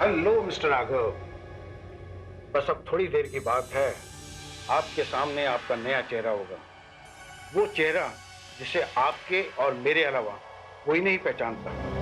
Hello mister Raghav. बस अब थोड़ी देर की बात है, आपके सामने आपका नया चेहरा होगा। वो चेहरा जिसे आपके और मेरे अलावा कोई नहीं पहचानता।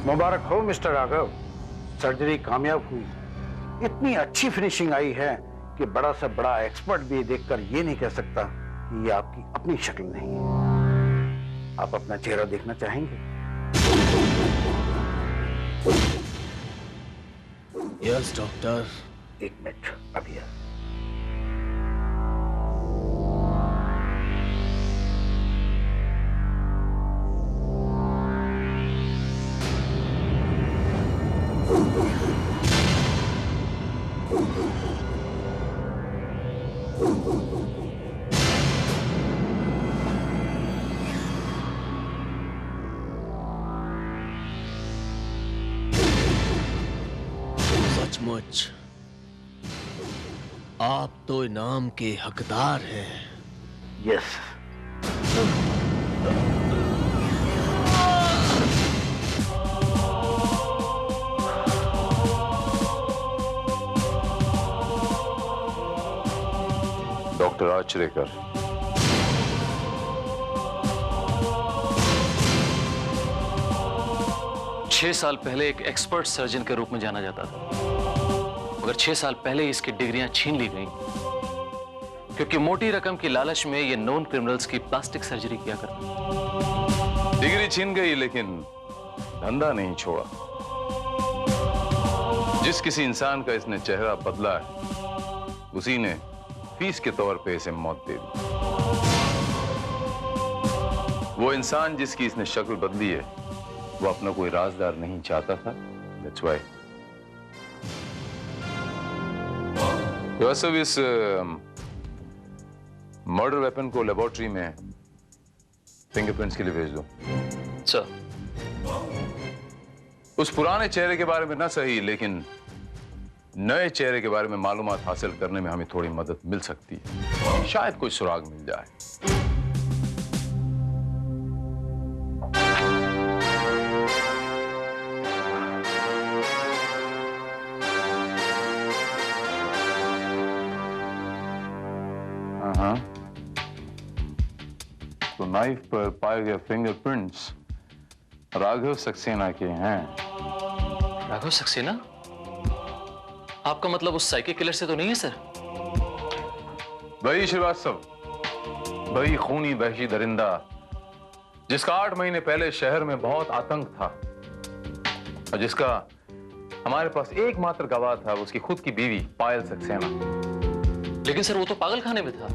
मुबारक हो मिस्टर राघव, सर्जरी कामयाब हुई। इतनी अच्छी फिनिशिंग आई है कि बड़ा से बड़ा एक्सपर्ट भी देखकर ये नहीं कह सकता कि ये आपकी अपनी शक्ल नहीं है। आप अपना चेहरा देखना चाहेंगे? Yes doctor. एक मिनट, अभी आ। सचमुच आप तो इनाम के हकदार हैं। यस। डॉक्टर आचरेकर, छह साल पहले एक एक्सपर्ट सर्जन के रूप में जाना जाता था, मगर 6 साल पहले ही इसकी डिग्रियां छीन ली गईं, क्योंकि मोटी रकम की लालच में ये नॉन क्रिमिनल्स की प्लास्टिक सर्जरी किया करता। डिग्री छीन गई लेकिन धंधा नहीं छोड़ा। जिस किसी इंसान का इसने चेहरा बदला है, उसी ने फीस के तौर पे इसे मौत दे दी। वो इंसान जिसकी इसने शक्ल बदली है, वो अपना कोई राजदार नहीं चाहता था। That's why। तो सब इस मर्डर वेपन को लेबोरेटरी में फिंगरप्रिंट्स के लिए भेज दो। सर, उस पुराने चेहरे के बारे में ना सही, लेकिन नए चेहरे के बारे में मालूमात हासिल करने में हमें थोड़ी मदद मिल सकती है। शायद कोई सुराग मिल जाए। हाँ, तो नाइफ पर पाए गए फिंगरप्रिंट्स राघव सक्सेना के हैं। राघव सक्सेना? आपका मतलब उस साइकिल किलर से तो नहीं है सर? वही श्रीवास्तव, वही खूनी वहशी दरिंदा जिसका 8 महीने पहले शहर में बहुत आतंक था और जिसका हमारे पास एकमात्र गवाह था, उसकी खुद की बीवी पायल सक्सेना। लेकिन सर, वो तो पागल खाने में था।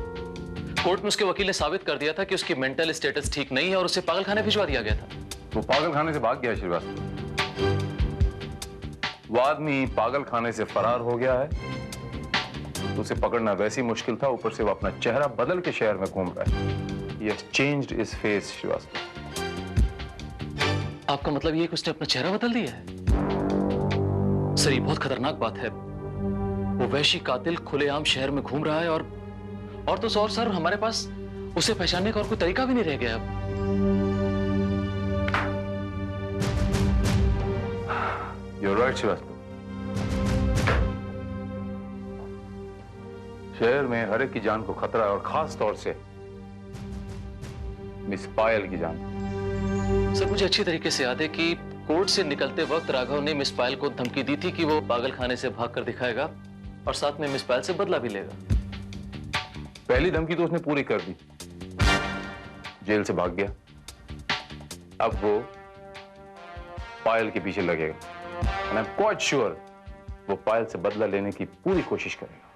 कोर्ट में उसके वकील ने साबित कर दिया था कि उसकी मेंटल स्टेटस ठीक नहीं है और उसे पागल खाने भिजवा दिया गया था। वो पागल खाने से भाग गया श्रीवास्तव। वो आदमी पागल खाने से फरार हो गया है, तो उसे पकड़ना वैसे ही मुश्किल था, ऊपर से वो अपना चेहरा बदल के शहर में घूम रहा है। He has changed his face, Srivastava. आपका मतलब ये कि उसने अपना चेहरा बदल दिया है? सर, ये बहुत खतरनाक बात है। वो वहशी कातिल खुलेआम शहर में घूम रहा है और तो और सर, हमारे पास उसे पहचानने का और कोई तरीका भी नहीं रह गया अब। You're right, Srivastava. शहर में हर एक की जान को खतरा है और खास तौर से मिस पायल की जान। सर, मुझे अच्छी तरीके से याद है कि कोर्ट से निकलते वक्त राघव ने मिस पायल को धमकी दी थी कि वो पागल खाने से भागकर दिखाएगा और साथ में मिस पायल से बदला भी लेगा। पहली धमकी तो उसने पूरी कर दी, जेल से भाग गया। अब वो पायल के पीछे लगेगा। And I'm quite sure वो पायल से बदला लेने की पूरी कोशिश करेगा।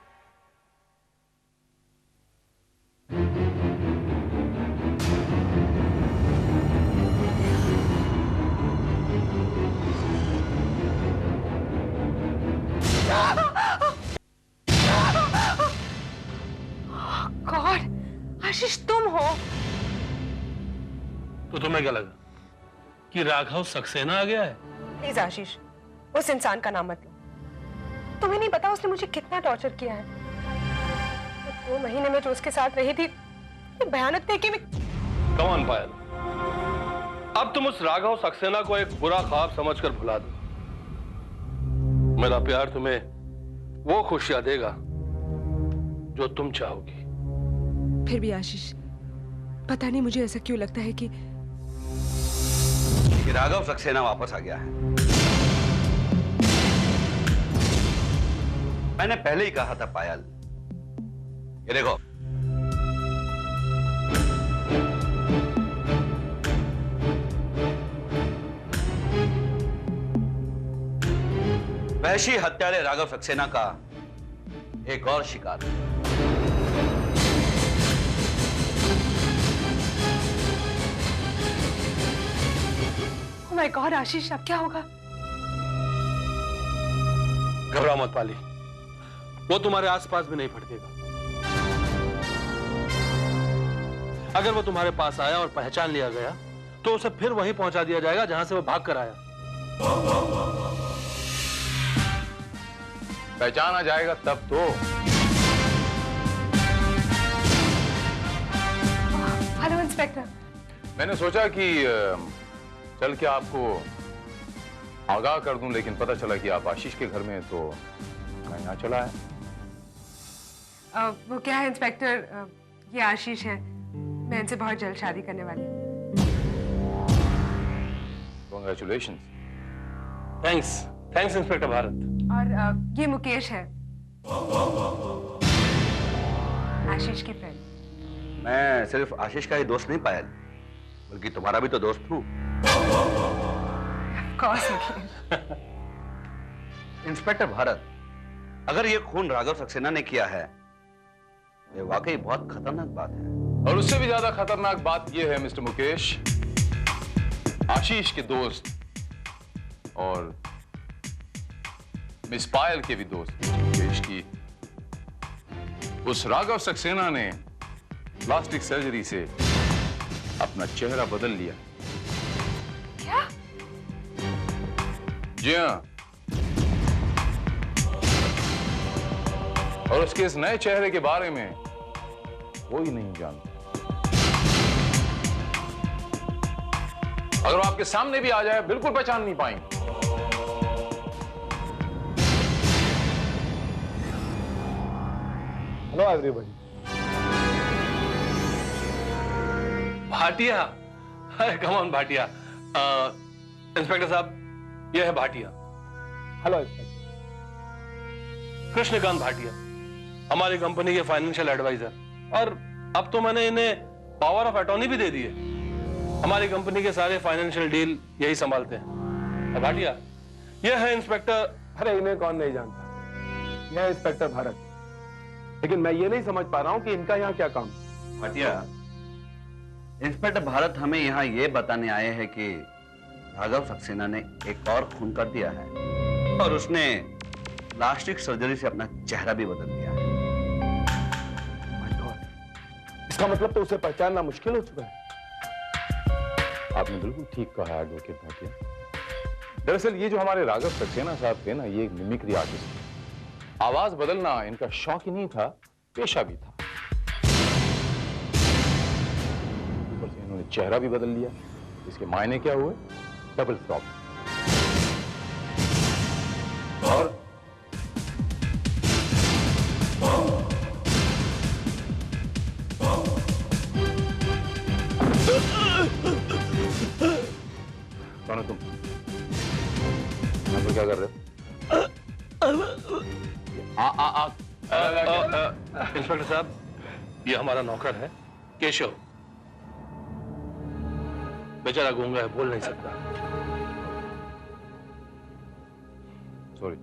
तो तुम्हें क्या लगा कि राघव सक्सेना आ गया है? प्लीज आशीष, उस इंसान का नाम मत लो। तुम्हें नहीं पता उसने मुझे कितना टॉर्चर किया है। 2 महीने में जो उसके साथ रही थी, ये भयानक थे कि मैं... कम ऑन पायल, अब तुम उस राघव सक्सेना को एक बुरा ख्वाब समझकर भुला दो। मेरा प्यार तुम्हें वो खुशियां देगा जो तुम चाहोगी। फिर भी आशीष, पता नहीं मुझे ऐसा क्यों लगता है कि राघव सक्सेना वापस आ गया है। मैंने पहले ही कहा था पायल, ये देखो, वहशी हत्यारे राघव सक्सेना का एक और शिकार। ओह माय गॉड आशीष, अब क्या होगा? घबराओ मत पाली, वो तुम्हारे आसपास भी नहीं फटकेगा। अगर वो तुम्हारे पास आया और पहचान लिया गया तो उसे फिर वहीं पहुंचा दिया जाएगा जहां से वो भाग कर आया। पहचाना जाएगा तब तो। Hello inspector. मैंने सोचा कि चल के आपको आगाह कर दूं, लेकिन पता चला कि आप आशीष के घर में हैं, तो मैं यहाँ चला है। वो क्या है इंस्पेक्टर, ये आशीष है, मैं इनसे बहुत जल्द शादी करने वाली हूँ। Congratulations. Thanks inspector Bharat. और ये मुकेश है, आशीष की फ्रेंड। मैं सिर्फ आशीष का ही दोस्त नहीं पायल, बल्कि तुम्हारा भी तो दोस्त हूं। Of course, Mukesh. Inspector Bharat, अगर ये खून राघव सक्सेना ने किया है, ये वाकई बहुत खतरनाक बात है। और उससे भी ज्यादा खतरनाक बात यह है मिस्टर मुकेश, आशीष के दोस्त और मिस पायल के भी दोस्त मुकेश की उस राघव सक्सेना ने प्लास्टिक सर्जरी से अपना चेहरा बदल लिया। क्या? जी हाँ, और उसके इस नए चेहरे के बारे में कोई नहीं जानता। अगर वो आपके सामने भी आ जाए, बिल्कुल पहचान नहीं पाएंगे। Hello everybody. Bhatia, come on Bhatia. Inspector साहब, ये है भाटिया। Hello inspector. कृष्णकांत भाटिया, हमारी कंपनी के फाइनेंशियल एडवाइजर, और अब तो मैंने इन्हें पावर ऑफ अटॉर्नी भी दे दी है। हमारी कंपनी के सारे फाइनेंशियल डील यही संभालते हैं। भाटिया, यह है इंस्पेक्टर। अरे इन्हें कौन नहीं जानता, यह है इंस्पेक्टर भारत। लेकिन मैं ये नहीं समझ पा रहा हूं कि इनका यहाँ क्या काम। भाटिया, इंस्पेक्टर भारत हमें यहाँ ये बताने आए हैं कि राघव सक्सेना ने एक और खून कर दिया है, और उसने प्लास्टिक सर्जरी से अपना चेहरा भी बदल दिया है। इसका मतलब तो उसे पहचानना मुश्किल हो चुका है। आपने बिल्कुल ठीक कहा है एडवोकेट भाटिया। दरअसल ये जो हमारे राघव सक्सेना साहब थे ना, ये एक मिमिक्री आर्टिस्ट थे। आवाज बदलना इनका शौक ही नहीं था, पेशा भी था। ऊपर से इन्होंने चेहरा भी बदल लिया। इसके मायने क्या हुए? Double problem. और कौन हो तुम? यहाँ पर क्या कर रहे हो? इंस्पेक्टर साहब, ये हमारा नौकर है केशव। बेचारा गूंगा है, बोल नहीं सकता। सॉरी।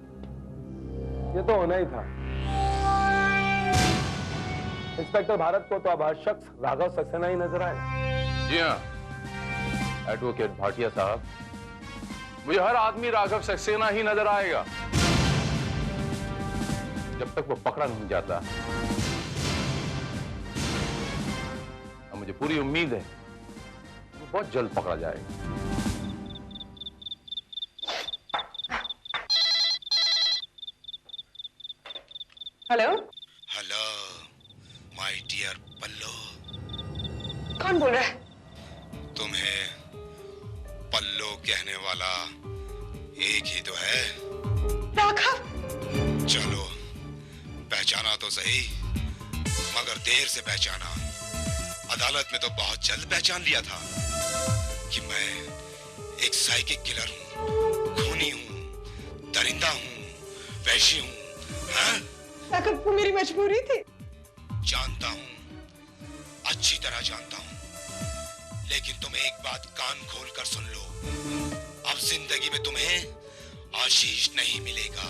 ये तो होना ही था। इंस्पेक्टर भारत को तो अब हर शख्स राघव सक्सेना ही नजर आए। जी हाँ एडवोकेट भाटिया साहब, मुझे हर आदमी राघव सक्सेना ही नजर आएगा जब तक वो पकड़ा नहीं जाता। और मुझे पूरी उम्मीद है वो बहुत जल्द पकड़ा जाएगा। हेलो, हेलो माय डियर पल्लो। कौन बोल रहा है? तुम्हें पल्लो कहने वाला एक ही तो है। राघव। चलो पहचाना तो सही, मगर देर से पहचाना। अदालत में तो बहुत जल्द पहचान लिया था कि मैं एक साइकिक किलर हूँ, खूनी हूँ, दरिंदा हूँ, वैशी हूँ। हाँ? राघव, वो मेरी मजबूरी थी। जानता हूँ, अच्छी तरह जानता हूँ, लेकिन तुम एक बात कान खोल कर सुन लो। अब जिंदगी में तुम्हें आशीष नहीं मिलेगा।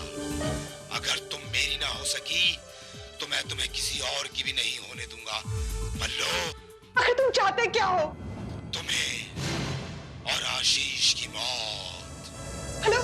अगर तुम मेरी ना हो सकी तो मैं तुम्हें किसी और की भी नहीं होने दूंगा। पल्लो, आखिर तुम चाहते क्या हो? तुम्हें और आशीष की मौत। हेलो,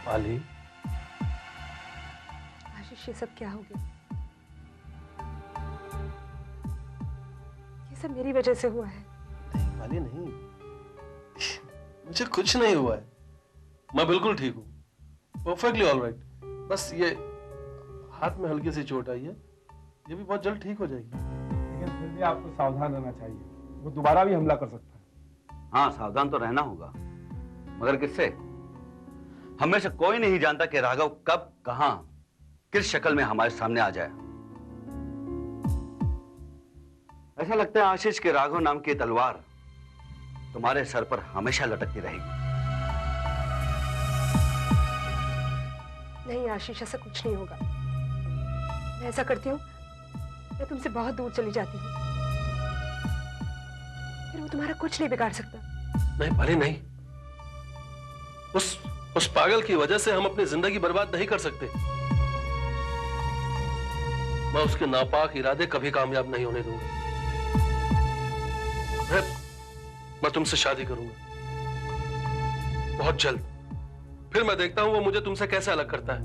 पाली, आशीष, ये सब क्या हो गया? ये सब मेरी वजह से हुआ है। नहीं पाली नहीं, मुझे कुछ नहीं हुआ है। मैं बिल्कुल ठीक हूँ, परफेक्टली ऑल राइट। बस ये हाथ में हल्की सी चोट आई है, ये भी बहुत जल्द ठीक हो जाएगी। लेकिन फिर भी आपको सावधान रहना चाहिए, वो दोबारा भी हमला कर सकता है। हाँ, सावधान तो रहना होगा, मगर किससे? हमें से कोई नहीं जानता कि राघव कब, कहां, किस शक्ल में हमारे सामने आ जाए। ऐसा लगता है आशीष के राघव नाम की तलवार तुम्हारे सर पर हमेशा लटकती रहेगी। नहीं आशीष, ऐसा कुछ नहीं होगा। मैं ऐसा करती हूँ, मैं तुमसे बहुत दूर चली जाती हूँ, फिर वो तुम्हारा कुछ नहीं बिगाड़ सकता। नहीं पाली नहीं, उस पागल की वजह से हम अपनी जिंदगी बर्बाद नहीं कर सकते। मैं उसके नापाक इरादे कभी कामयाब नहीं होने दूंगा। मैं तुमसे शादी करूंगा बहुत जल्द, फिर मैं देखता हूं वो मुझे तुमसे कैसे अलग करता है।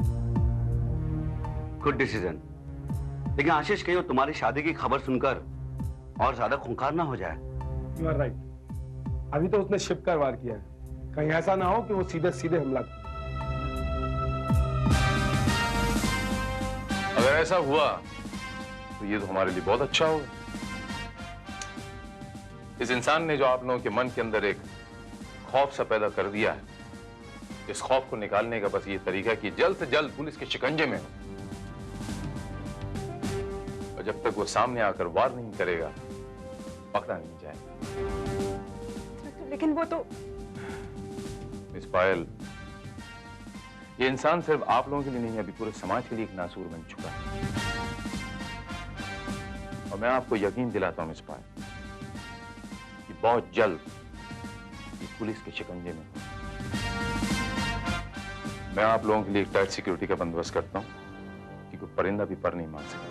Good decision. लेकिन आशीष, कहीं वो तुम्हारी शादी की खबर सुनकर और ज्यादा खूंखार ना हो जाए। You are right. अभी तो उसने शिप का वार किया है, कहीं ऐसा ना हो कि वो सीधे सीधे हमला करे। अगर ऐसा हुआ तो ये तो हमारे लिए बहुत अच्छा होगा। इस इंसान ने जो आप लोगों के मन के अंदर एक खौफ सा पैदा कर दिया है, इस खौफ को निकालने का बस ये तरीका है कि जल्द से जल्द पुलिस के शिकंजे में हो, और जब तक वो सामने आकर वार नहीं करेगा पकड़ा नहीं जाएगा। लेकिन वो तो मिस पायल, ये इंसान सिर्फ आप लोगों के लिए नहीं, अभी पूरे समाज के लिए एक नासूर बन चुका है। और मैं आपको यकीन दिलाता हूं मिस पायल कि बहुत जल्द ये पुलिस के शिकंजे में हो। मैं आप लोगों के लिए एक टाइट सिक्योरिटी का बंदोबस्त करता हूं कि कोई परिंदा भी पर नहीं मार सकता।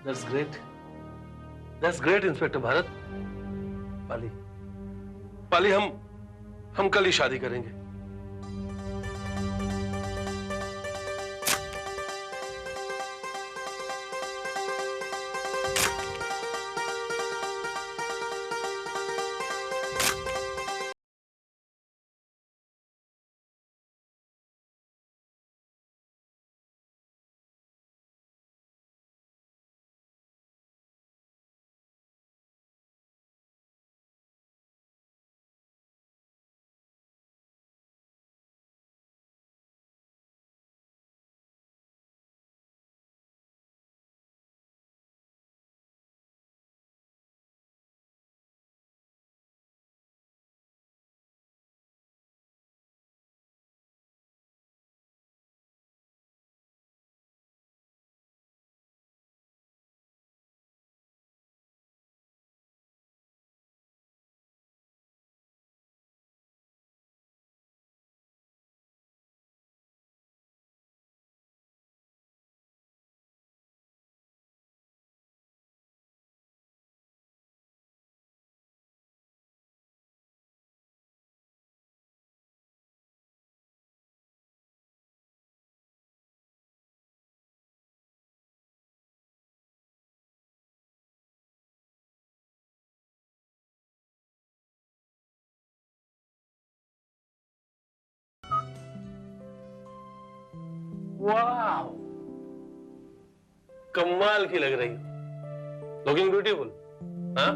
That's great. That's great, inspector Bharat. Pali, Pali, हम कल ही शादी करेंगे। वाह, कमाल की लग रही हो, लुकिंग ब्यूटीफुल। हाँ,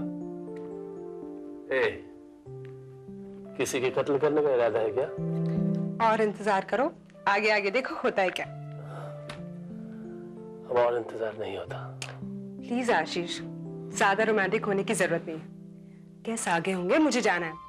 किसी के कत्ल करने का इरादा है क्या? और इंतजार करो, आगे आगे देखो होता है क्या। अब और इंतजार नहीं होता। प्लीज आशीष, ज्यादा रोमांटिक होने की जरूरत नहीं। गेस्ट आगे होंगे, मुझे जाना है।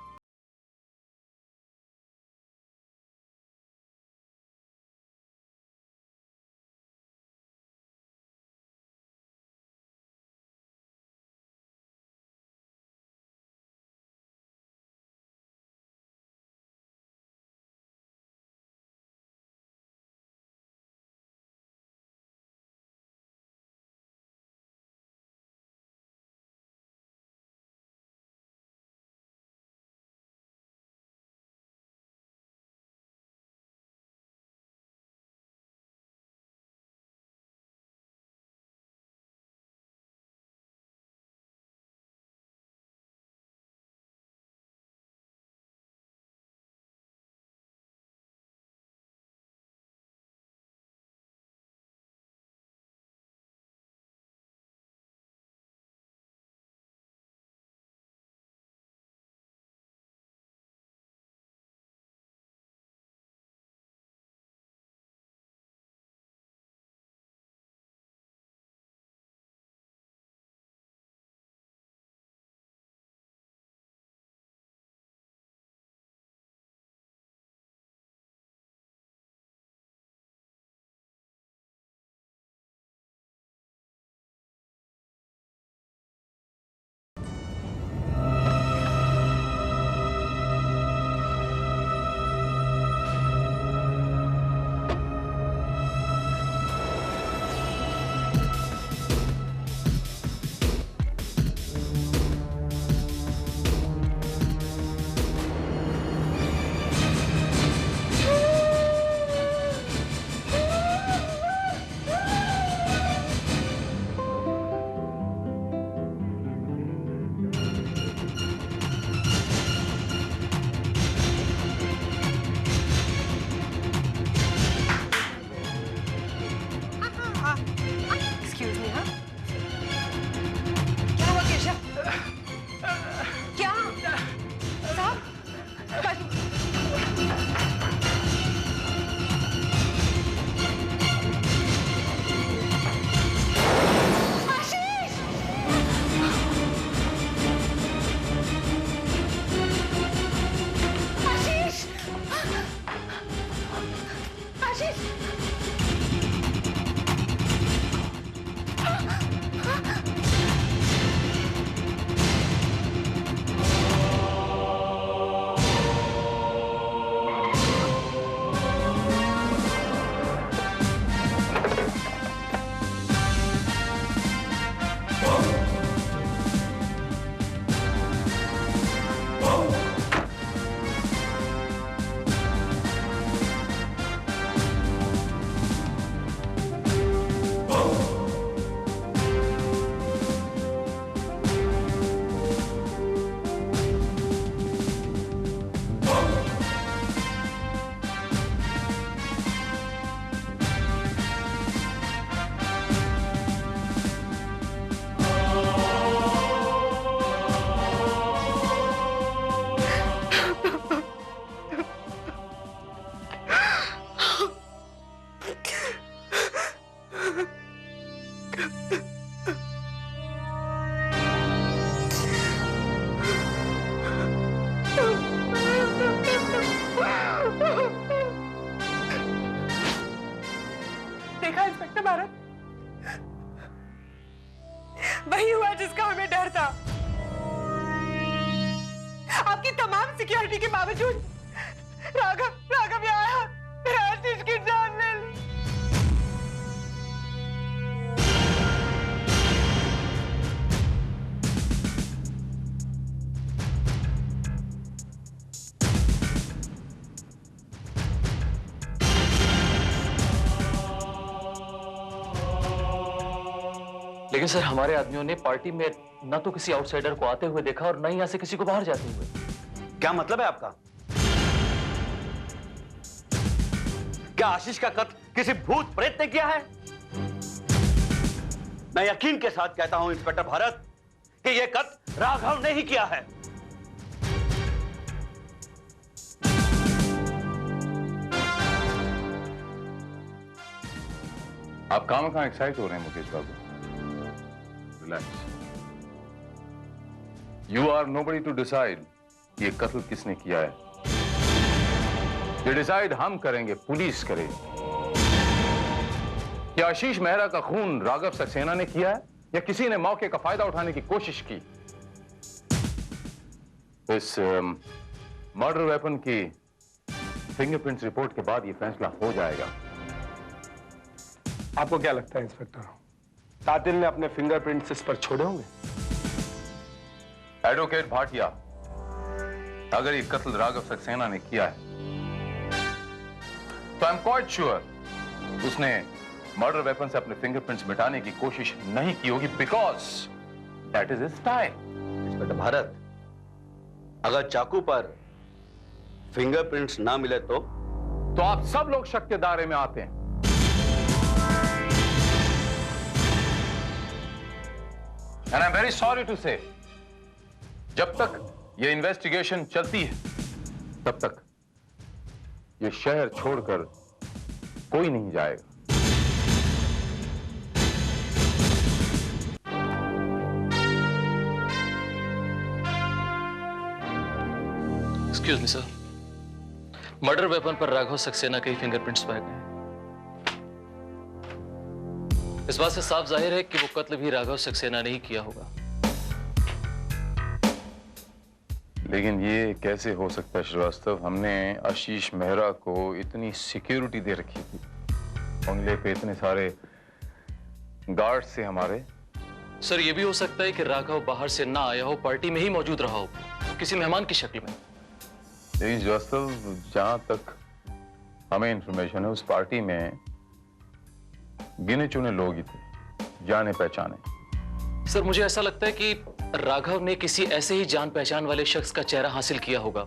देखा इंस्पेक्टर भारत, वही हुआ जिसका हमें डर था। आपकी तमाम सिक्योरिटी के बावजूद राघव यहाँ आया, मेरा आशीष की जान ले ली। लेकिन सर, हमारे आदमियों ने पार्टी में न तो किसी आउटसाइडर को आते हुए देखा और न ही यहां से किसी को बाहर जाते हुए। क्या मतलब है आपका? क्या आशीष का कत्ल किसी भूत प्रेत ने किया है? मैं यकीन के साथ कहता हूं इंस्पेक्टर भारत कि यह कत्ल राघव ने ही किया है। आप कहां एक्साइट हो रहे हैं मुकेश बाबू? Relax. You are nobody to decide ये कत्ल किसने किया है। ये डिसाइड हम करेंगे, पुलिस करेगी। क्या आशीष मेहरा का खून राघव सक्सेना ने किया है या किसी ने मौके का फायदा उठाने की कोशिश की? इस मर्डर वेपन की फिंगरप्रिंट्स रिपोर्ट के बाद यह फैसला हो जाएगा। आपको क्या लगता है इंस्पेक्टर, कातिल ने अपने फिंगरप्रिंट्स इस पर छोड़े होंगे? एडवोकेट भाटिया, अगर ये कत्ल राघव सक्सेना ने किया है तो आई एम क्वाइट श्योर उसने मर्डर वेपन से अपने फिंगरप्रिंट्स मिटाने की कोशिश नहीं की होगी, because that is his style. Inspector Bharat, अगर चाकू पर फिंगरप्रिंट्स ना मिले तो आप सब लोग शक के दायरे में आते हैं। And I am very sorry to say, जब तक ये इन्वेस्टिगेशन चलती है तब तक ये शहर छोड़कर कोई नहीं जाएगा। Excuse me sir, murder weapon पर राघव सक्सेना के ही फिंगरप्रिंट्स पाए गए। इस बात से साफ जाहिर है कि वो कत्ल भी राघव सक्सेना ने ही किया होगा। लेकिन ये कैसे हो सकता है श्रीवास्तव? हमने आशीष मेहरा को इतनी सिक्योरिटी दे रखी थी, बंगले पे इतने सारे गार्ड से हमारे। सर, ये भी हो सकता है कि राघव बाहर से ना आया हो, पार्टी में ही मौजूद रहा हो, किसी मेहमान की शक्ल में। लेकिन श्रीवास्तव, जहां तक हमें इंफॉर्मेशन है, उस पार्टी में गिने चुने लोग ही थे, जाने पहचाने। सर, मुझे ऐसा लगता है कि राघव ने किसी ऐसे ही जान पहचान वाले शख्स का चेहरा हासिल किया होगा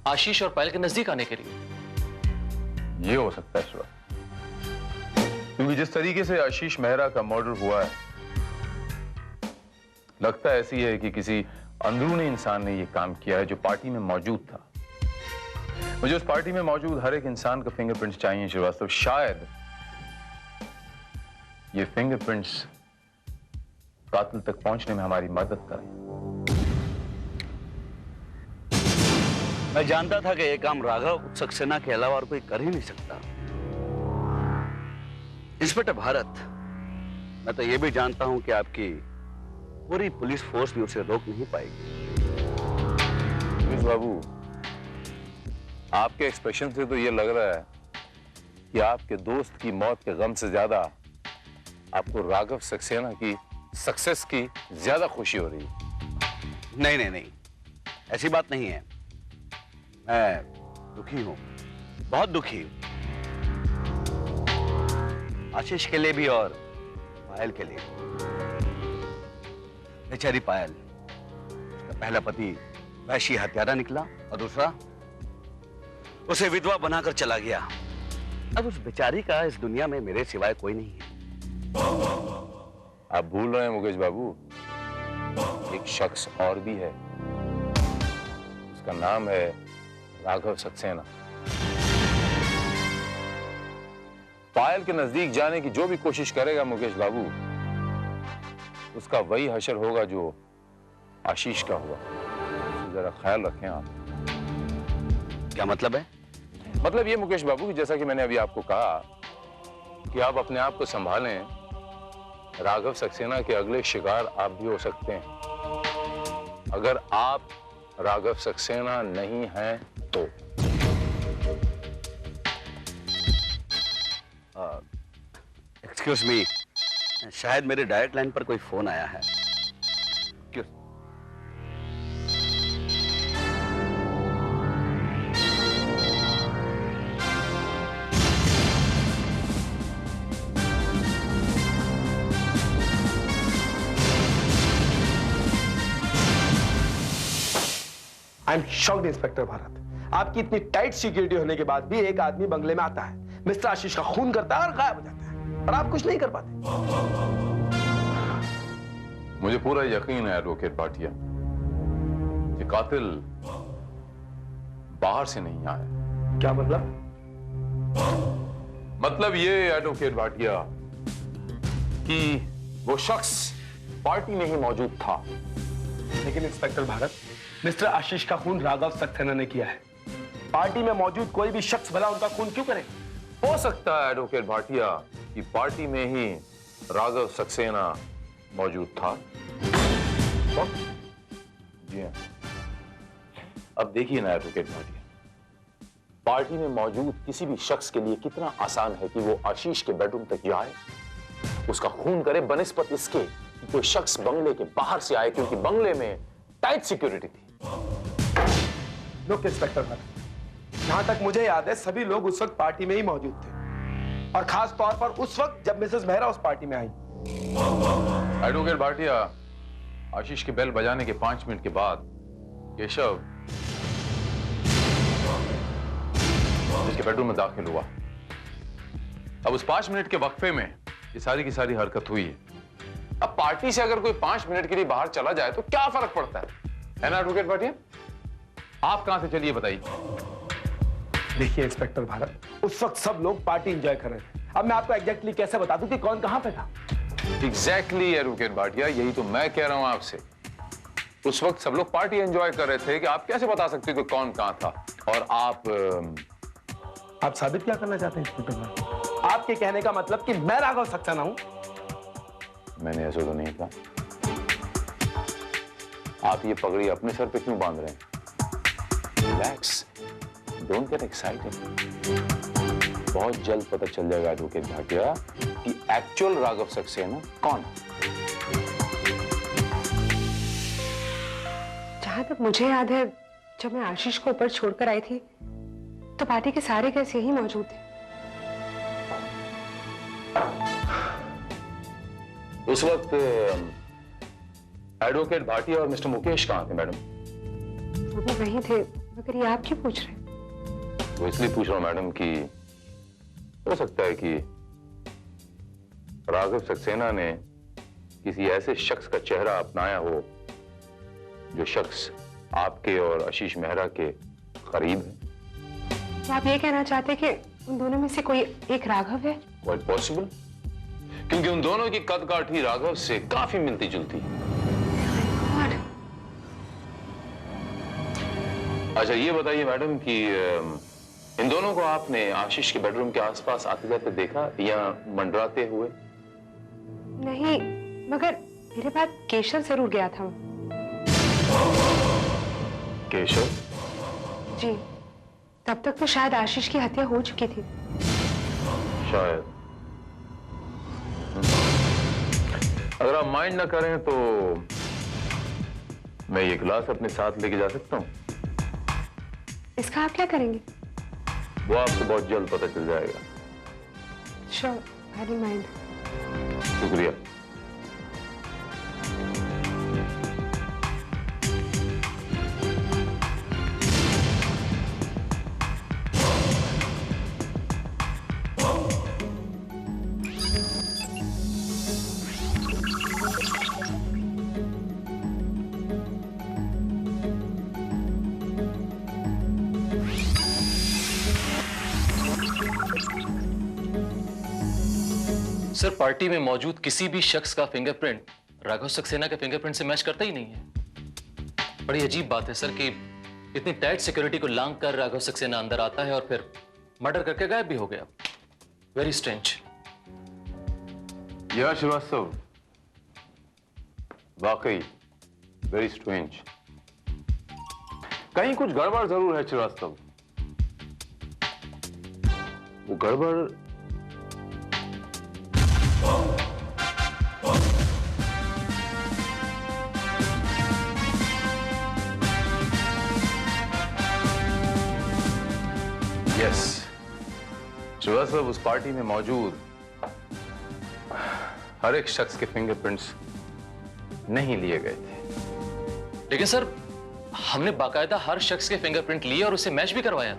आशीष और पायल के नजदीक आने के लिए। ये हो सकता है शिवा, क्योंकि जिस तरीके से आशीष मेहरा का मर्डर हुआ है, लगता ऐसी है कि किसी अंदरूनी इंसान ने यह काम किया है जो पार्टी में मौजूद था। मुझे उस पार्टी में मौजूद हर एक इंसान का फिंगरप्रिंट्स चाहिए श्रीवास्तव। शायद ये फिंगरप्रिंट्स कातिल तक पहुंचने में हमारी मदद करें। मैं जानता था कि यह काम राघव सक्सेना के अलावा और कोई कर ही नहीं सकता। इंस्पेक्टर भारत, मैं तो यह भी जानता हूं कि आपकी पूरी पुलिस फोर्स भी उसे रोक नहीं पाएगी। सुरेश बाबू, आपके एक्सप्रेशन से तो यह लग रहा है कि आपके दोस्त की मौत के गम से ज्यादा आपको राघव सक्सेना की सक्सेस की ज्यादा खुशी हो रही है। नहीं, ऐसी बात नहीं है। मैं दुखी हूं, बहुत दुखी हूं, आशीष के लिए भी और पायल के लिए। बेचारी पायल, उसका पहला पति वैशी हत्यारा निकला और दूसरा उसे विधवा बनाकर चला गया। अब उस बेचारी का इस दुनिया में मेरे सिवाय कोई नहीं है। आप भूल रहे हैं मुकेश बाबू, एक शख्स और भी है, उसका नाम है राघव सक्सेना। पायल के नजदीक जाने की जो भी कोशिश करेगा मुकेश बाबू, उसका वही हशर होगा जो आशीष का हुआ। जरा ख्याल रखें आप। क्या मतलब है? मतलब ये मुकेश बाबू कि जैसा कि मैंने अभी आपको कहा कि आप अपने आप को संभालें, राघव सक्सेना के अगले शिकार आप भी हो सकते हैं अगर आप राघव सक्सेना नहीं हैं तो। एक्सक्यूज मी, शायद मेरे डायरेक्ट लाइन पर कोई फोन आया है। क्यों? I am shocked inspector Bharat. आपकी इतनी टाइट सिक्योरिटी होने के बाद भी एक आदमी बंगले में आता है, मिस्टर आशीष का खून करता है और गायब हो जाता है, और आप कुछ नहीं कर पाते। मुझे पूरा यकीन है एडवोकेट भाटिया कि कातिल बाहर से नहीं आया। क्या मतलब? मतलब ये एडवोकेट भाटिया कि वो शख्स पार्टी में ही मौजूद था। लेकिन इंस्पेक्टर भारत, मिस्टर आशीष का खून राघव सक्सेना ने किया है। पार्टी में मौजूद कोई भी शख्स भला उनका खून क्यों करे? हो सकता है एडवोकेट भाटिया कि पार्टी में ही राघव सक्सेना मौजूद था। जी हाँ। अब देखिए ना एडवोकेट भाटिया, पार्टी में मौजूद किसी भी शख्स के लिए कितना आसान है कि वो आशीष के बेडरूम तक जाए, उसका खून करे, बनिस्बत इसके कि कोई शख्स बंगले के बाहर से आए, क्योंकि बंगले में टाइट सिक्योरिटी थी। लोग इंस्पेक्टर भारत, जहां तक मुझे याद है सभी लोग उस वक्त पार्टी में ही मौजूद थे, और खास तौर पर उस वक्त जब मिसेस मेहरा उस पार्टी में आई। एडवोकेट भाटिया, आशीष के बेल बजाने के 5 मिनट के बाद केशव इसके बेडरूम में दाखिल हुआ। अब उस 5 मिनट के वक्फे में ये सारी की सारी हरकत हुई है। अब पार्टी से अगर कोई 5 मिनट के लिए बाहर चला जाए तो क्या फर्क पड़ता है ना एडवोकेट भाटिया? आप कहां से चलिए बताइए। देखिए इंस्पेक्टर भारत, उस वक्त सब लोग पार्टी एंजॉय कर रहे थे। अब मैं आपको एग्जैक्टली कैसे बता दूं कि कौन कहां पे था? एग्जैक्टली एडवोकेट भाटिया, यही तो मैं कह रहा हूं आपसे। उस वक्त सब लोग पार्टी एंजॉय कर रहे थे कि आप कैसे बता सकते हो कि कौन कहां था? और आप साबित क्या करना चाहते हैं इंस्पेक्टर भारत? आपके कहने का मतलब कि मैं राघव सक्सेना हूं? मैंने ऐसा तो नहीं कहा। आप ये पगड़ी अपने सर पे क्यों बांध रहे हैं? Relax, don't get excited. बहुत जल्द पता चल जाएगा एडवोकेट भाटिया कि एक्चुअल राघव सक्सेना कौन है। जहां तक मुझे याद है, जब मैं आशीष को ऊपर छोड़कर आई थी तो पार्टी के सारे गेस्ट यही मौजूद थे। उस वक्त एडवोकेट भाटिया और मिस्टर मुकेश कहां थे मैडम? वो भी वहीं थे, मगर ये आप क्यों पूछ रहे हैं? वो इसलिए पूछ रहा हूं मैडम कि हो सकता है कि राघव सक्सेना ने किसी ऐसे शख्स का चेहरा अपनाया हो जो शख्स आपके और आशीष मेहरा के करीब है। तो आप ये कहना चाहते हैं कि उन दोनों में से कोई एक राघव है? क्वाइट पॉसिबल, क्योंकि उन दोनों की कदकाठी राघव से काफी मिलती जुलती है। अच्छा ये बताइए मैडम कि इन दोनों को आपने आशीष के बेडरूम के आसपास आते जाते देखा या मंडराते हुए? नहीं, मगर मेरे बाद केशव जरूर गया था। केशव? जी, तब तक तो शायद आशीष की हत्या हो चुकी थी। शायद। अगर आप माइंड ना करें तो मैं ये गिलास अपने साथ लेके जा सकता हूं? इसका आप क्या करेंगे? वो आपको बहुत जल्द पता चल जाएगा। Sure, I don't mind. शुक्रिया। सर, पार्टी में मौजूद किसी भी शख्स का फिंगरप्रिंट राघव सक्सेना के फिंगरप्रिंट से मैच करता ही नहीं है। बड़ी अजीब बात है सर कि इतनी टाइट सिक्योरिटी को लांग कर राघव सक्सेना अंदर आता है और फिर मर्डर करके गायब भी हो गया। Very strange. यह श्रीवास्तव, वाकई वेरी स्ट्रेंज। कहीं कुछ गड़बड़ जरूर है श्रीवास्तव। वो गड़बड़ यस, श्रीवास्तव, उस पार्टी में मौजूद हर एक शख्स के फिंगरप्रिंट्स नहीं लिए गए थे। लेकिन सर, हमने बाकायदा हर शख्स के फिंगरप्रिंट लिए और उसे मैच भी करवाया।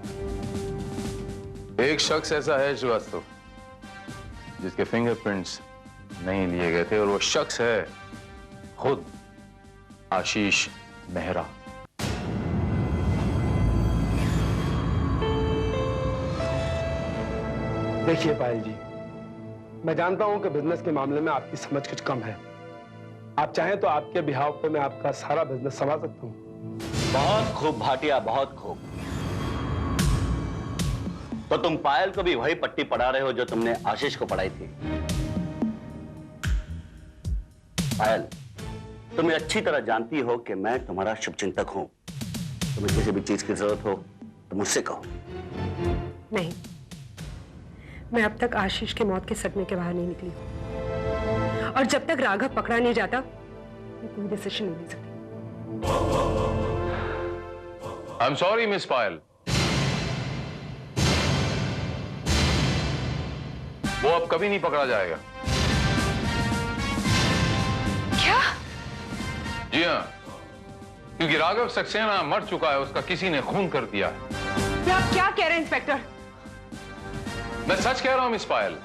एक शख्स ऐसा है श्रीवास्तव जिसके फिंगरप्रिंट्स नहीं लिए गए थे, और वो शख्स है खुद आशीष मेहरा। देखिए पायल जी, मैं जानता हूं कि बिजनेस के मामले में आपकी समझ कुछ कम है। आप चाहें तो आपके बिहाव पे मैं आपका सारा बिजनेस संभाल सकता हूं। बहुत खूब भाटिया, बहुत खूब। तो तुम पायल को भी वही पट्टी पढ़ा रहे हो जो तुमने आशीष को पढ़ाई थी। पायल, तुम अच्छी तरह जानती हो कि मैं तुम्हारा शुभचिंतक हूं। तुम्हें किसी भी चीज की जरूरत हो तो मुझसे कहो। नहीं, मैं अब तक आशीष के मौत के सदमे के बाहर नहीं निकली हूं। और जब तक राघव पकड़ा नहीं जाता, मैं कोई डिसीजन नहीं ले सकती। आई एम सॉरी मिस पायल, वो अब कभी नहीं पकड़ा जाएगा। क्या? जी हाँ, क्योंकि राघव सक्सेना मर चुका है, उसका किसी ने खून कर दिया है। आप क्या कह रहे हैं इंस्पेक्टर? मैं सच कह रहा हूं मिस पायल।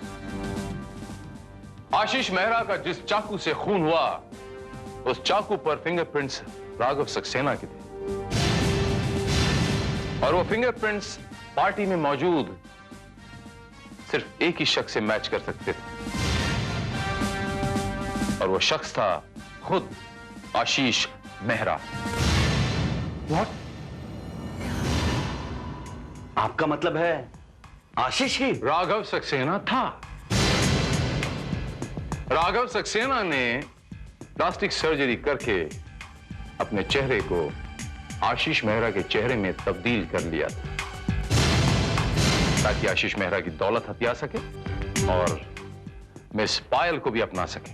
आशीष मेहरा का जिस चाकू से खून हुआ, उस चाकू पर फिंगरप्रिंट्स राघव सक्सेना के थे, और वो फिंगरप्रिंट्स पार्टी में मौजूद सिर्फ एक ही शख्स से मैच कर सकते थे, और वो शख्स था खुद आशीष मेहरा। What? आपका मतलब है आशीष ही राघव सक्सेना था। राघव सक्सेना ने प्लास्टिक सर्जरी करके अपने चेहरे को आशीष मेहरा के चेहरे में तब्दील कर लिया था, ताकि आशीष मेहरा की दौलत हथिया सके और मिस पायल को भी अपना सके।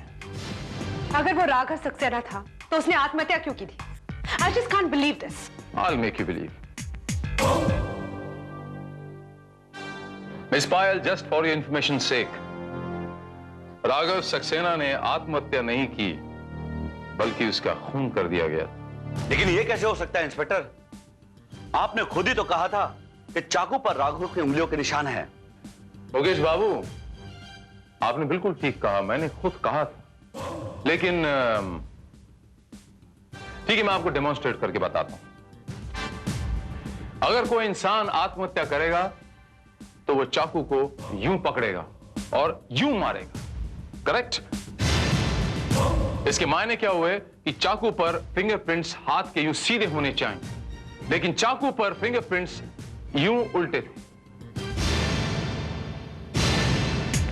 अगर वो राघव सक्सेना था तो उसने आत्महत्या क्यों की थी? I just can't believe this. I'll make you believe. Miss Payal, just for your information's sake, Raghav Saxena ने आत्महत्या नहीं की, बल्कि उसका खून कर दिया गया। लेकिन यह कैसे हो सकता है इंस्पेक्टर? आपने खुद ही तो कहा था कि चाकू पर राघव की उंगलियों के निशान है। योगेश बाबू, आपने बिल्कुल ठीक कहा, मैंने खुद कहा था। लेकिन ठीक है, मैं आपको डेमोन्स्ट्रेट करके बताता हूं। अगर कोई इंसान आत्महत्या करेगा तो वो चाकू को यूं पकड़ेगा और यूं मारेगा, करेक्ट? इसके मायने क्या हुए कि चाकू पर फिंगरप्रिंट्स हाथ के यूं सीधे होने चाहिए, लेकिन चाकू पर फिंगरप्रिंट्स यूं उल्टे थे।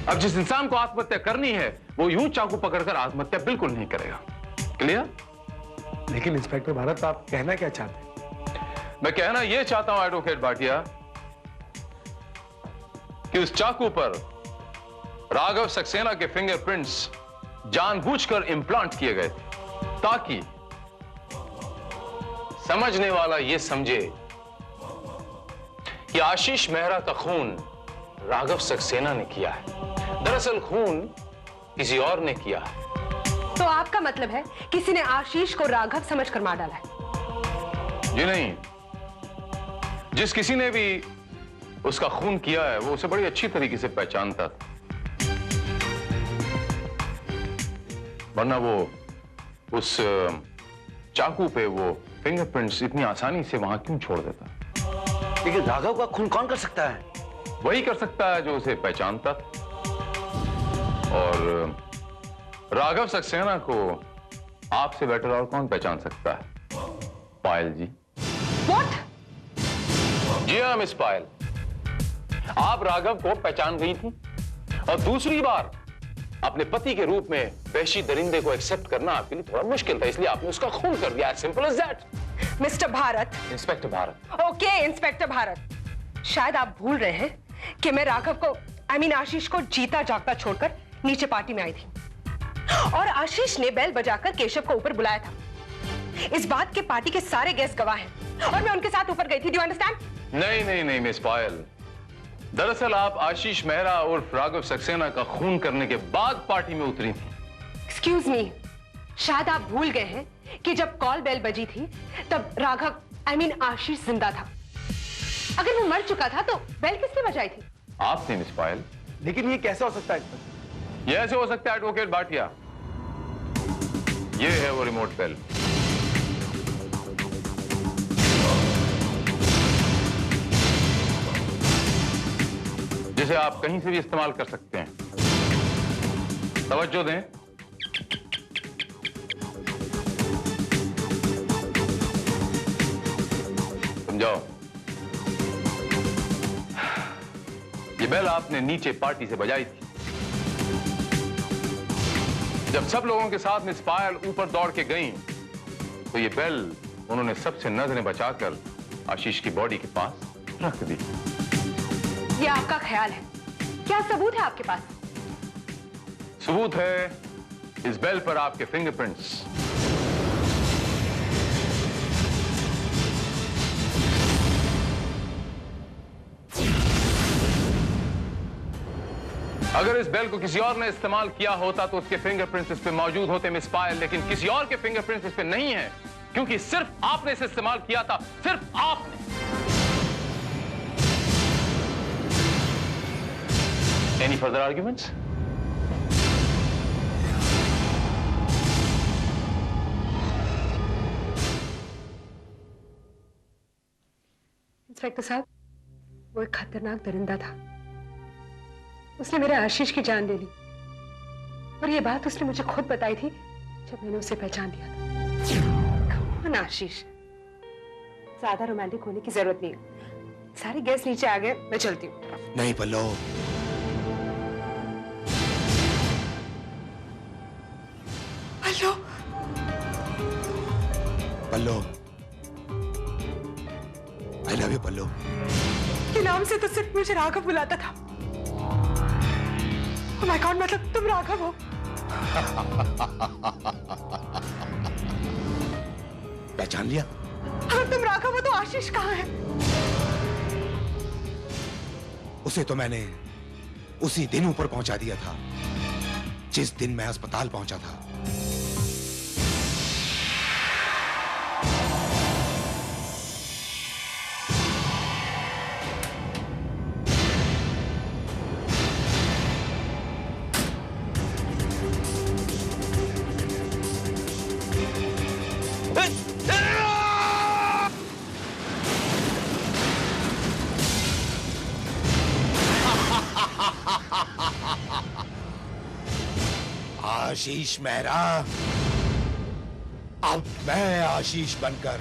अब जिस इंसान को आत्महत्या करनी है वो यूं चाकू पकड़कर आत्महत्या बिल्कुल नहीं करेगा। क्लियर? लेकिन इंस्पेक्टर भारत, आप कहना क्या चाहते हैं? मैं कहना यह चाहता हूं एडवोकेट भाटिया कि उस चाकू पर राघव सक्सेना के फिंगरप्रिंट्स जानबूझकर इंप्लांट किए गए थे, ताकि समझने वाला यह समझे कि आशीष मेहरा का खून राघव सक्सेना ने किया है। दरअसल खून किसी और ने किया है। तो आपका मतलब है किसी ने आशीष को राघव समझकर मार डाला है? जी नहीं, जिस किसी ने भी उसका खून किया है वो उसे बड़ी अच्छी तरीके से पहचानता था, वरना वो उस चाकू पे वो फिंगरप्रिंट्स इतनी आसानी से वहां क्यों छोड़ देता? लेकिन राघव का खून कौन कर सकता है? वही कर सकता है जो उसे पहचानता था, और राघव सक्सेना को आपसे बेटर और कौन पहचान सकता है? पायल जी। What? जी हाँ मिस पायल, आप राघव को पहचान गई थी, और दूसरी बार अपने पति के रूप में वहशी दरिंदे को एक्सेप्ट करना आपके लिए थोड़ा मुश्किल था, इसलिए आपने उसका खून कर दिया। Simple as that. Mister Bharat. Inspector Bharat. Okay inspector Bharat, शायद आप भूल रहे हैं कि मैं राघव को आशीष को जीता जागता छोड़कर नीचे पार्टी में आई थी, और आशीष ने बेल बजाकर केशव को ऊपर बुलाया था। इस बात के पार्टी के सारे गेस्ट गवाह हैं, और मैं उनके साथ ऊपर गई थी। Do you understand? नहीं नहीं नहीं मिस पायल, दरअसल आप आशीष मेहरा उर्फ राघव सक्सेना का खून करने के बाद पार्टी में उतरी थी। एक्सक्यूज मी, शायद आप भूल गए हैं कि जब कॉल बेल बजी थी तब राघव आशीष जिंदा था। अगर वो मर चुका था तो बेल किसने बजाई थी? आपने मिस पायल। लेकिन ये कैसे हो सकता है इंस्पेक्टर? ये ऐसे हो सकता है एडवोकेट भाटिया। ये है वो रिमोट बेल। जिसे आप कहीं से भी इस्तेमाल कर सकते हैं। तवज्जो दें। समझाओ। ये बेल आपने नीचे पार्टी से बजाई थी। जब सब लोगों के साथ मिस पायल ऊपर दौड़ के गईं, तो ये बेल उन्होंने सबसे नजरें बचाकर आशीष की बॉडी के पास रख दी। ये आपका ख्याल है, क्या सबूत है आपके पास? सबूत है इस बेल पर आपके फिंगरप्रिंट्स। अगर इस बेल को किसी और ने इस्तेमाल किया होता तो उसके फिंगरप्रिंट्स इस पे मौजूद होते मिस पायल, लेकिन किसी और के फिंगरप्रिंट्स इस पे नहीं है, क्योंकि सिर्फ आपने इसे इस्तेमाल किया था, सिर्फ आपने। Any further arguments? इंस्पेक्टर साहब, वो एक खतरनाक दरिंदा था। उसने मेरे आशीष की जान ले ली, और ये बात उसने मुझे खुद बताई थी जब मैंने उसे पहचान लिया था। कौन आशीष? ज्यादा रोमांटिक होने की जरूरत नहीं है। सारे गेस्ट नीचे आ गए, मैं चलती हूँ। नहीं पल्लव, पल्लो, आई लव यू पल्लो। ये नाम से तो सिर्फ मुझे राघव बुलाता था। Oh my God, मतलब तुम राघव हो? पहचान लिया? अगर तुम राघव हो तो आशीष कहाँ है? उसे तो मैंने उसी दिन ऊपर पहुंचा दिया था जिस दिन मैं अस्पताल पहुंचा था। आशीष मेहरा, अब मैं आशीष बनकर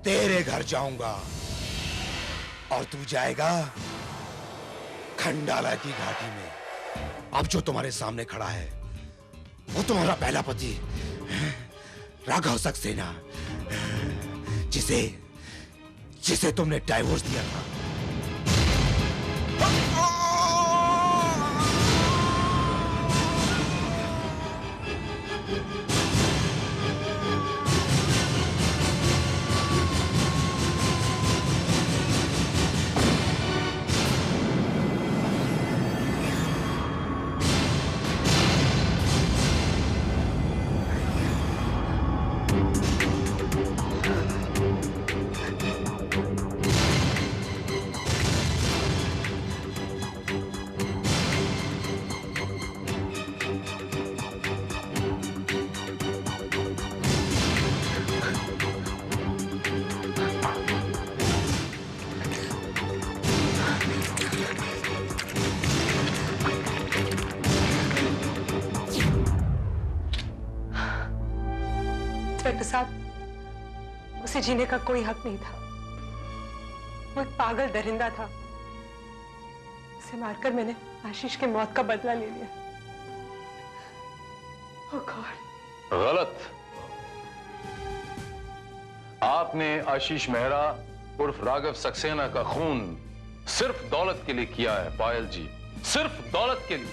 तेरे घर जाऊंगा और तू जाएगा खंडाला की घाटी में। अब जो तुम्हारे सामने खड़ा है वो तुम्हारा पहला पति राघव सक्सेना, जिसे तुमने डाइवोर्स दिया था। इंस्पेक्टर साहब, उसे जीने का कोई हक नहीं था। वो एक पागल दरिंदा था। उसे मारकर मैंने आशीष के मौत का बदला ले लिया। ओह गॉड। गलत। आपने आशीष मेहरा उर्फ राघव सक्सेना का खून सिर्फ दौलत के लिए किया है पायल जी, सिर्फ दौलत के लिए,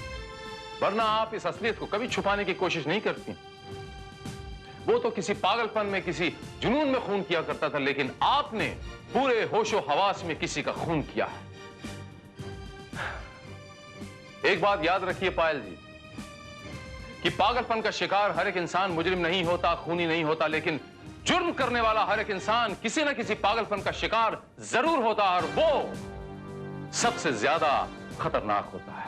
वरना आप इस असलियत को कभी छुपाने की कोशिश नहीं करती। वो तो किसी पागलपन में, किसी जुनून में खून किया करता था, लेकिन आपने पूरे होशो हवास में किसी का खून किया है। एक बात याद रखिए पायल जी, कि पागलपन का शिकार हर एक इंसान मुजरिम नहीं होता, खूनी नहीं होता, लेकिन जुर्म करने वाला हर एक इंसान किसी न किसी पागलपन का शिकार जरूर होता है, और वो सबसे ज्यादा खतरनाक होता है।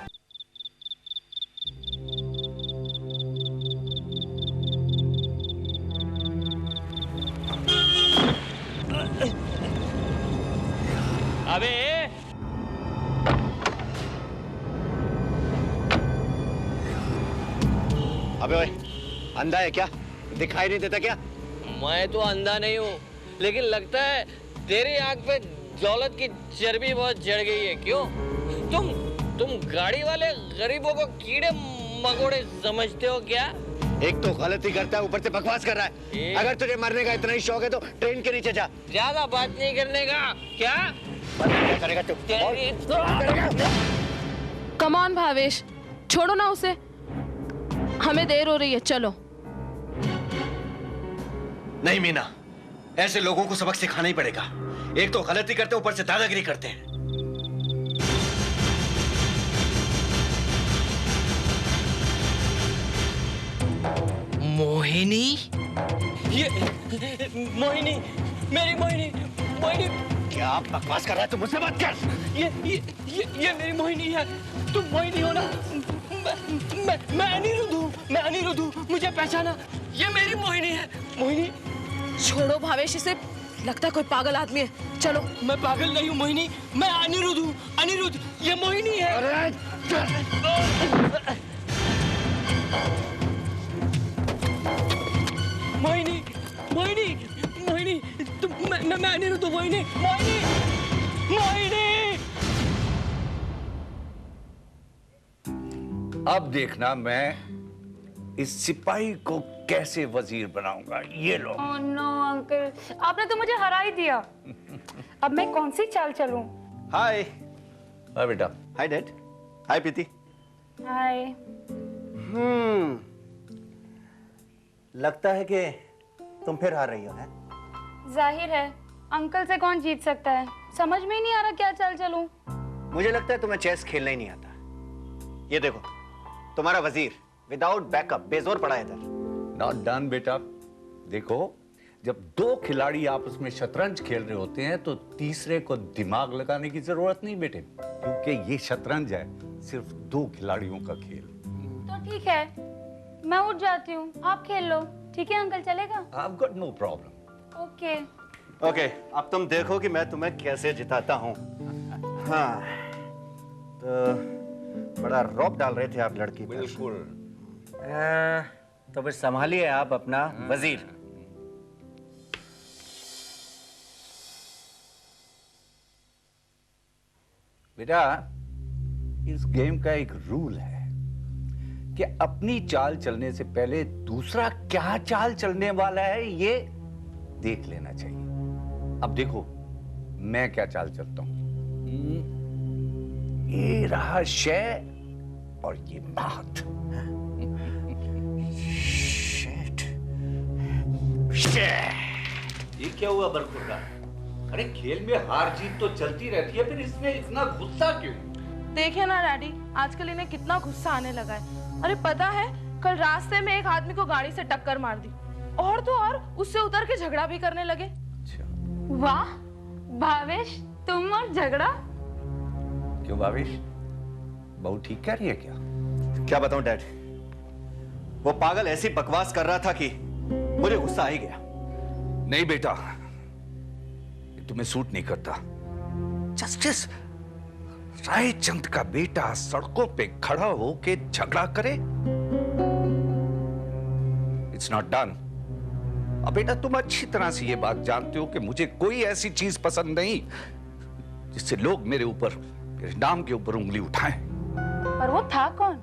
अबे ओए, अंधा है क्या? दिखाई नहीं देता क्या? मैं तो अंधा नहीं हूँ, लेकिन लगता है तेरी आंख पे दौलत की चर्बी बहुत जड़ गई है। क्यों? तुम गाड़ी वाले गरीबों को कीड़े मकोड़े समझते हो क्या? एक तो गलती करता है, ऊपर से बकवास कर रहा है। अगर तुझे मरने का इतना ही शौक है तो ट्रेन के नीचे जा। ज्यादा बात नहीं करने का। क्या करेगा तू? कम ऑन भावेश, छोड़ो ना उसे, हमें देर हो रही है, चलो। नहीं मीना, ऐसे लोगों को सबक सिखाना ही पड़ेगा। एक तो गलती करते, ऊपर से दादागिरी करते हैं। मोहिनी? ये मोहिनी, मेरी मोहिनी, मोहिनी। क्या बकवास कर रहा है तू? मुझसे बात कर। ये मेरी मोहिनी है। तुम मोहिनी हो ना? मैं अनिरुद्ध हूँ, मैं अनिरुद्ध हूँ, मुझे पहचाना। ये मेरी मोहिनी है। मोहिनी छोड़ो भावेश इसे, लगता है कोई पागल आदमी है। चलो। मैं पागल नहीं हूँ मोहिनी, मैं अनिरुद्ध हूँ। अनिरुद्ध, ये मोहिनी है। मोहिनी, मोहिनी, मोहिनी, तुम मैं अनिरुद्ध हूँ। मोहिनी, मोहिनी, मोहिनी। अब देखना मैं इस सिपाही को कैसे वजीर बनाऊंगा। ये लो। ओह नो अंकल, आपने तो मुझे हरा ही दिया। अब मैं कौन सी चाल चलूं? हाय। हाय बेटा। Hi dad. Hi Preeti. Hi. लगता है कि तुम फिर हार रही हो, है? जाहिर है, अंकल से कौन जीत सकता है? समझ में ही नहीं आ रहा क्या चाल चलूं। मुझे लगता है तुम्हें चेस खेलना ही नहीं आता। ये देखो, तुम्हारा वजीर विदाउट बैकअप बेजोर पड़ा है इधर। नॉट डन बेटा। देखो, जब दो खिलाड़ी आपस में शतरंज खेल रहे होते हैं तो तीसरे को दिमाग लगाने की जरूरत नहीं बेटे, क्योंकि ये शतरंज है सिर्फ दो खिलाड़ियों का खेल। तो ठीक है, मैं उठ जाती हूँ, आप खेल लो। ठीक है अंकल, चलेगा? I've got no problem. Okay. Okay, अब तुम देखो कि मैं तुम्हें कैसे जिताता हूँ। हाँ, तो बड़ा रौब डाल रहे थे आप लड़की पर। बिल्कुल। तो बस संभालिए आप अपना वजीर। बेटा, इस गेम का एक रूल है कि अपनी चाल चलने से पहले दूसरा क्या चाल चलने वाला है ये देख लेना चाहिए। अब देखो मैं क्या चाल चलता हूं। ये रहा शय और ये मात। ये क्या हुआ बरखुरदा? अरे खेल में हार जीत तो चलती रहती है, फिर इसमें इतना गुस्सा क्यों? देखिए ना डैडी, आजकल इन्हें कितना गुस्सा आने लगा है। अरे पता है, कल रास्ते में एक आदमी को गाड़ी से टक्कर मार दी, और तो और उससे उतर के झगड़ा भी करने लगे। वाह भावेश, तुम और झगड़ा? क्यों भावेश, बहू ठीक कह रही है क्या? क्या बताऊं डैड, वो पागल ऐसी बकवास कर रहा था कि मुझे गुस्सा आ ही गया। नहीं बेटा, ये तुम्हें सूट नहीं करता। जस्टिस रायचंद का बेटा सड़कों पे खड़ा होके झगड़ा करे, इट्स नॉट डन। अब बेटा, तुम अच्छी तरह से ये बात जानते हो कि मुझे कोई ऐसी चीज पसंद नहीं जिससे लोग मेरे ऊपर, मेरे नाम के ऊपर उंगली उठाएं। पर वो था कौन?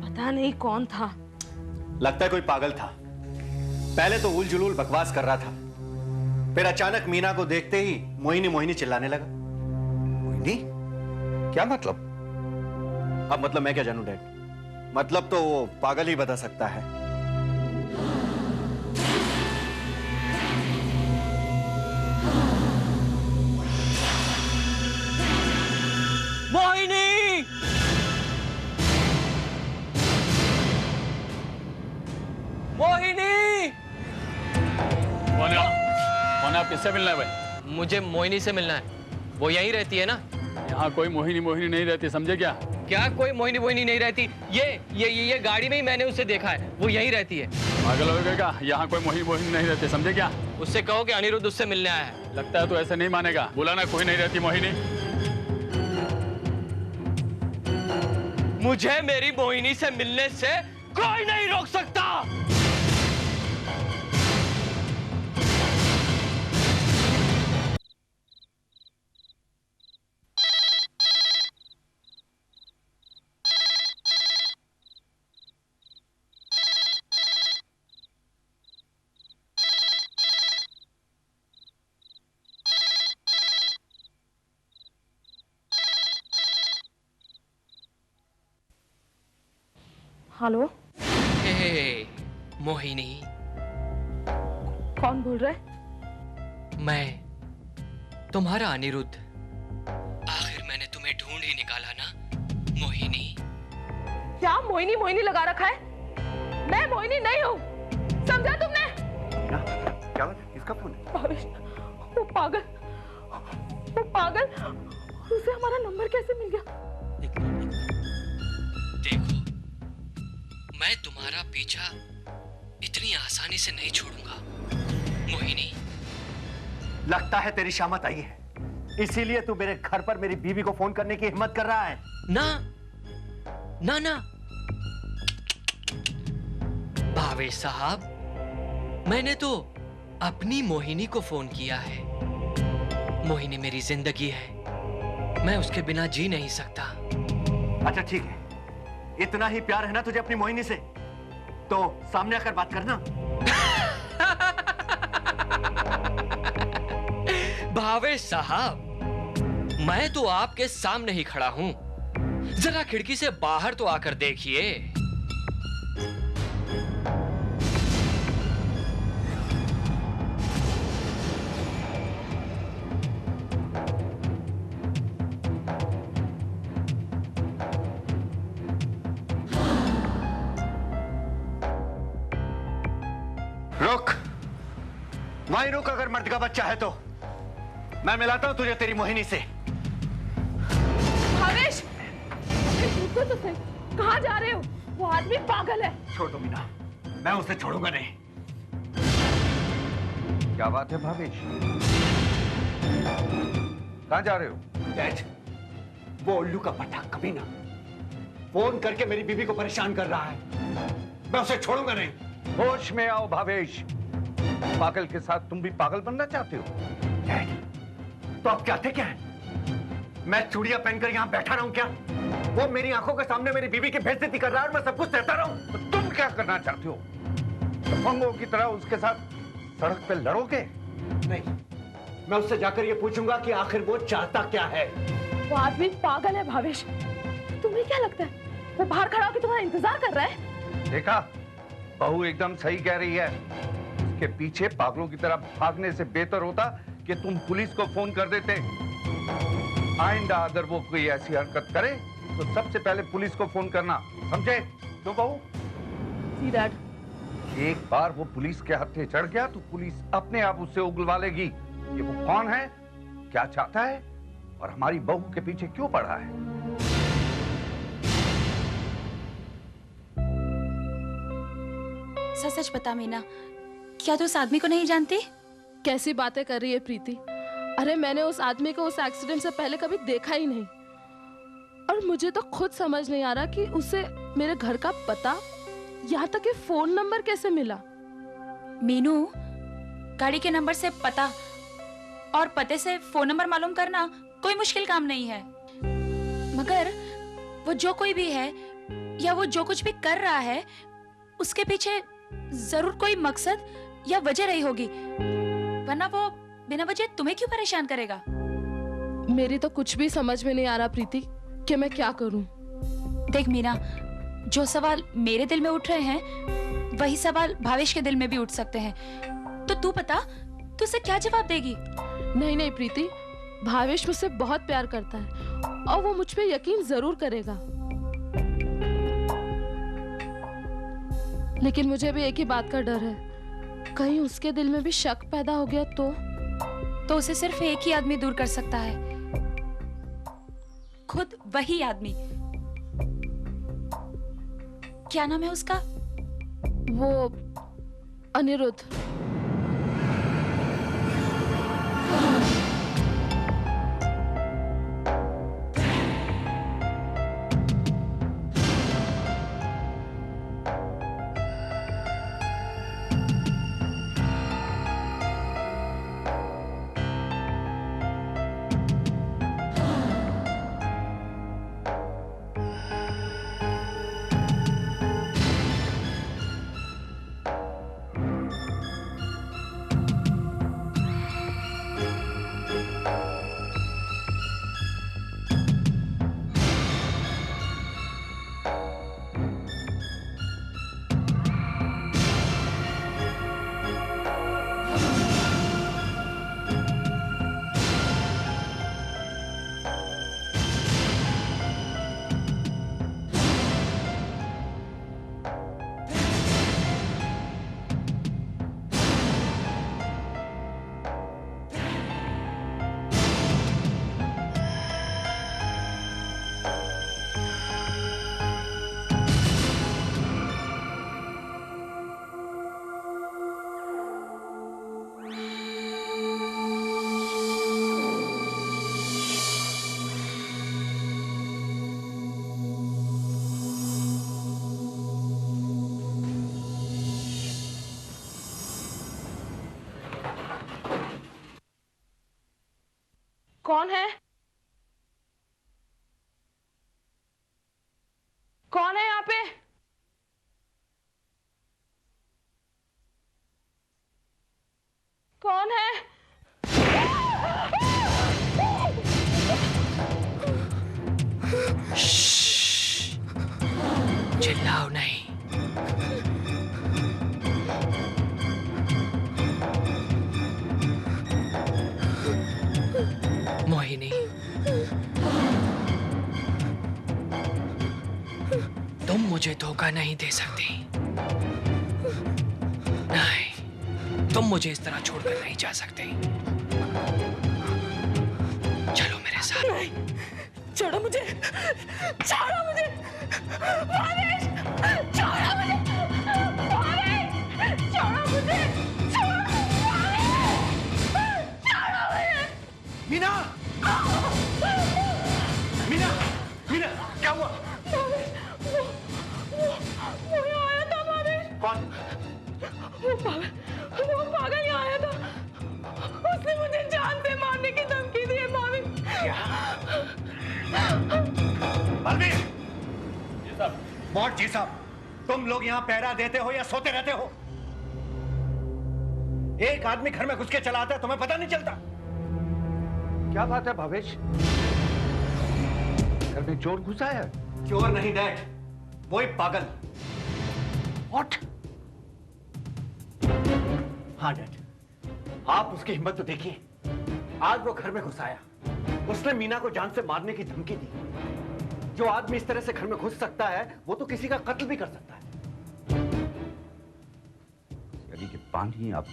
पता नहीं कौन था। लगता है कोई पागल था। पहले तो उल जुलूल बकवास कर रहा था, फिर अचानक मीना को देखते ही मोहिनी मोहिनी चिल्लाने लगा। मोहिनी? क्या मतलब? अब मतलब मैं क्या जानूं डैड, मतलब तो वो पागल ही बता सकता है। मोहिनी! किससे मिलना है भाई? मुझे मोहिनी से मिलना है। वो यहीं रहती है ना? यहाँ कोई मोहिनी नहीं रहती, समझे क्या? क्या कोई मोहिनी नहीं रहती? ये गाड़ी में ही मैंने उसे देखा है, वो यहीं रहती है। पागल हो गए क्या? यहाँ कोई मोहिनी नहीं रहती, समझे क्या? उससे कहो कि अनिरुद्ध उससे मिलने आया है। लगता है तो ऐसे नहीं मानेगा। बोला ना कोई नहीं रहती मोहिनी। मुझे मेरी मोहिनी से मिलने से कोई नहीं रोक सकता। हेलो, मोहिनी, कौन बोल रहा है? मैं तुम्हारा अनिरुद्ध। आखिर मैंने तुम्हें ढूंढ ही निकाला ना मोहिनी। क्या मोहिनी लगा रखा है? मैं मोहिनी नहीं हूँ, समझा तुमने? क्या किसका फोन है? भावेश, वो पागल, उसे हमारा नंबर कैसे मिल गया? देखो, मैं तुम्हारा पीछा इतनी आसानी से नहीं छोड़ूंगा मोहिनी। लगता है तेरी शामत आई है, इसीलिए तू मेरे घर पर मेरी बीवी को फोन करने की हिम्मत कर रहा है। ना भावेश साहब, मैंने तो अपनी मोहिनी को फोन किया है। मोहिनी मेरी जिंदगी है, मैं उसके बिना जी नहीं सकता। अच्छा ठीक है, इतना ही प्यार है ना तुझे अपनी मोहिनी से, तो सामने आकर बात करना। भावेश साहब, मैं तो आपके सामने ही खड़ा हूं, जरा खिड़की से बाहर तो आकर देखिए। रुक, वहीं रुक। अगर मर्द का बच्चा है तो मैं मिलाता हूं तुझे तेरी मोहिनी से। भावेश, रुको तो सही, कहाँ जा रहे हो? वो आदमी पागल है। छोड़ दो मीना, मैं उसे छोड़ूंगा नहीं। क्या बात है भावेश, कहां जा रहे हो? डैड, वो उल्लू का पट्टा कमीना फोन करके मेरी बीवी को परेशान कर रहा है, मैं उसे छोड़ूंगा नहीं। होश में आओ भावेश, पागल के साथ तुम भी पागल बनना चाहते हो? डैड, तो आप चाहते क्या है? मैं चूड़ियां पहनकर यहाँ बैठा रहूं क्या? वो मेरी आंखों के सामने मेरी बीवी की बेइज्जती कर रहा है और मैं सब कुछ सहता रहूं? तो तुम क्या करना चाहते हो? दफंगों की तरह उसके साथ सड़क पे लड़ोगे? नहीं, मैं उससे जाकर ये पूछूंगा कि आखिर वो चाहता क्या है। वो आदमी पागल है भावेश, तुम्हें क्या लगता है वो बाहर खड़ा होकर तुम्हारा इंतजार कर रहा है? देखा, बहू एकदम सही कह रही है। उसके पीछे पागलों की तरह भागने से बेहतर होता कि तुम पुलिस को फोन कर देते। आइंदा अगर वो कोई ऐसी हरकत करे तो सबसे पहले पुलिस को फोन करना, समझे? तो बहू, जी डैड। एक बार वो पुलिस के हत्थे चढ़ गया तो पुलिस अपने आप उससे उगलवा लेगी कि वो कौन है, क्या चाहता है और हमारी बहू के पीछे क्यों पड़ा है। सच बता मीना, क्या तू उस आदमी को नहीं जानती? कैसी बातें कर रही है प्रीति? अरे मैंने उस आदमी को उस एक्सीडेंट से पहले कभी देखा ही नहीं, और मुझे तो खुद समझ नहीं आ रहा कि उसे मेरे घर का पता, यहाँ तक कि फोन नंबर कैसे मिला। मीनू, गाड़ी के नंबर से पता और पते से फोन नंबर मालूम करना कोई मुश्किल काम नहीं है, मगर वो जो कोई भी है या वो जो कुछ भी कर रहा है उसके पीछे जरूर कोई मकसद या वजह रही होगी, वरना वो बिना वजह तुम्हें क्यों परेशान करेगा? मेरी तो कुछ भी समझ में नहीं आ रहा प्रीति कि मैं क्या करूं। देख मीना, जो सवाल मेरे दिल में उठ रहे हैं वही सवाल भावेश के दिल में भी उठ सकते हैं, तो तू बता, तू उसे क्या जवाब देगी? नहीं प्रीति, भावेश मुझसे बहुत प्यार करता है और वो मुझ पे यकीन जरूर करेगा, लेकिन मुझे भी एक ही बात का डर है, कहीं उसके दिल में भी शक पैदा हो गया तो। तो उसे सिर्फ एक ही आदमी दूर कर सकता है, खुद वही आदमी। क्या नाम है उसका? वो अनिरुद्ध। कौन है? कौन है यहाँ पे? कौन है? चिल्लाओ नहीं। मोहिनी, तुम मुझे धोखा नहीं दे सकती। नहीं, तुम मुझे इस तरह छोड़कर नहीं जा सकते। चलो मेरे साथ। नहीं, छोड़ो मुझे, छोड़ो मुझे, भावेश, छोड़ो मुझे, भावेश, छोड़ो मुझे, छोड़ो मुझे। मीना! मीना! मीना! क्या हुआ? वो यहाँ आया था भावेश। कौन? वो पागल यहाँ आया था। उसने मुझे जान से मारने की धमकी दी है भावेश। बलबीर! जी साहब। मौत जी साहब, तुम लोग यहाँ पहरा देते हो या सोते रहते हो? एक आदमी घर में घुस के चला आता है, तुम्हें पता नहीं चलता? क्या बात है भावेश? घर में चोर घुसा है? चोर नहीं डैड, वो एक पागल। What? हाँ डैड, आप उसकी हिम्मत तो देखिए। आज वो घर में घुस आया, उसने मीना को जान से मारने की धमकी दी। जो आदमी इस तरह से घर में घुस सकता है, वो तो किसी का कत्ल भी कर सकता है। यानी कि पानी अब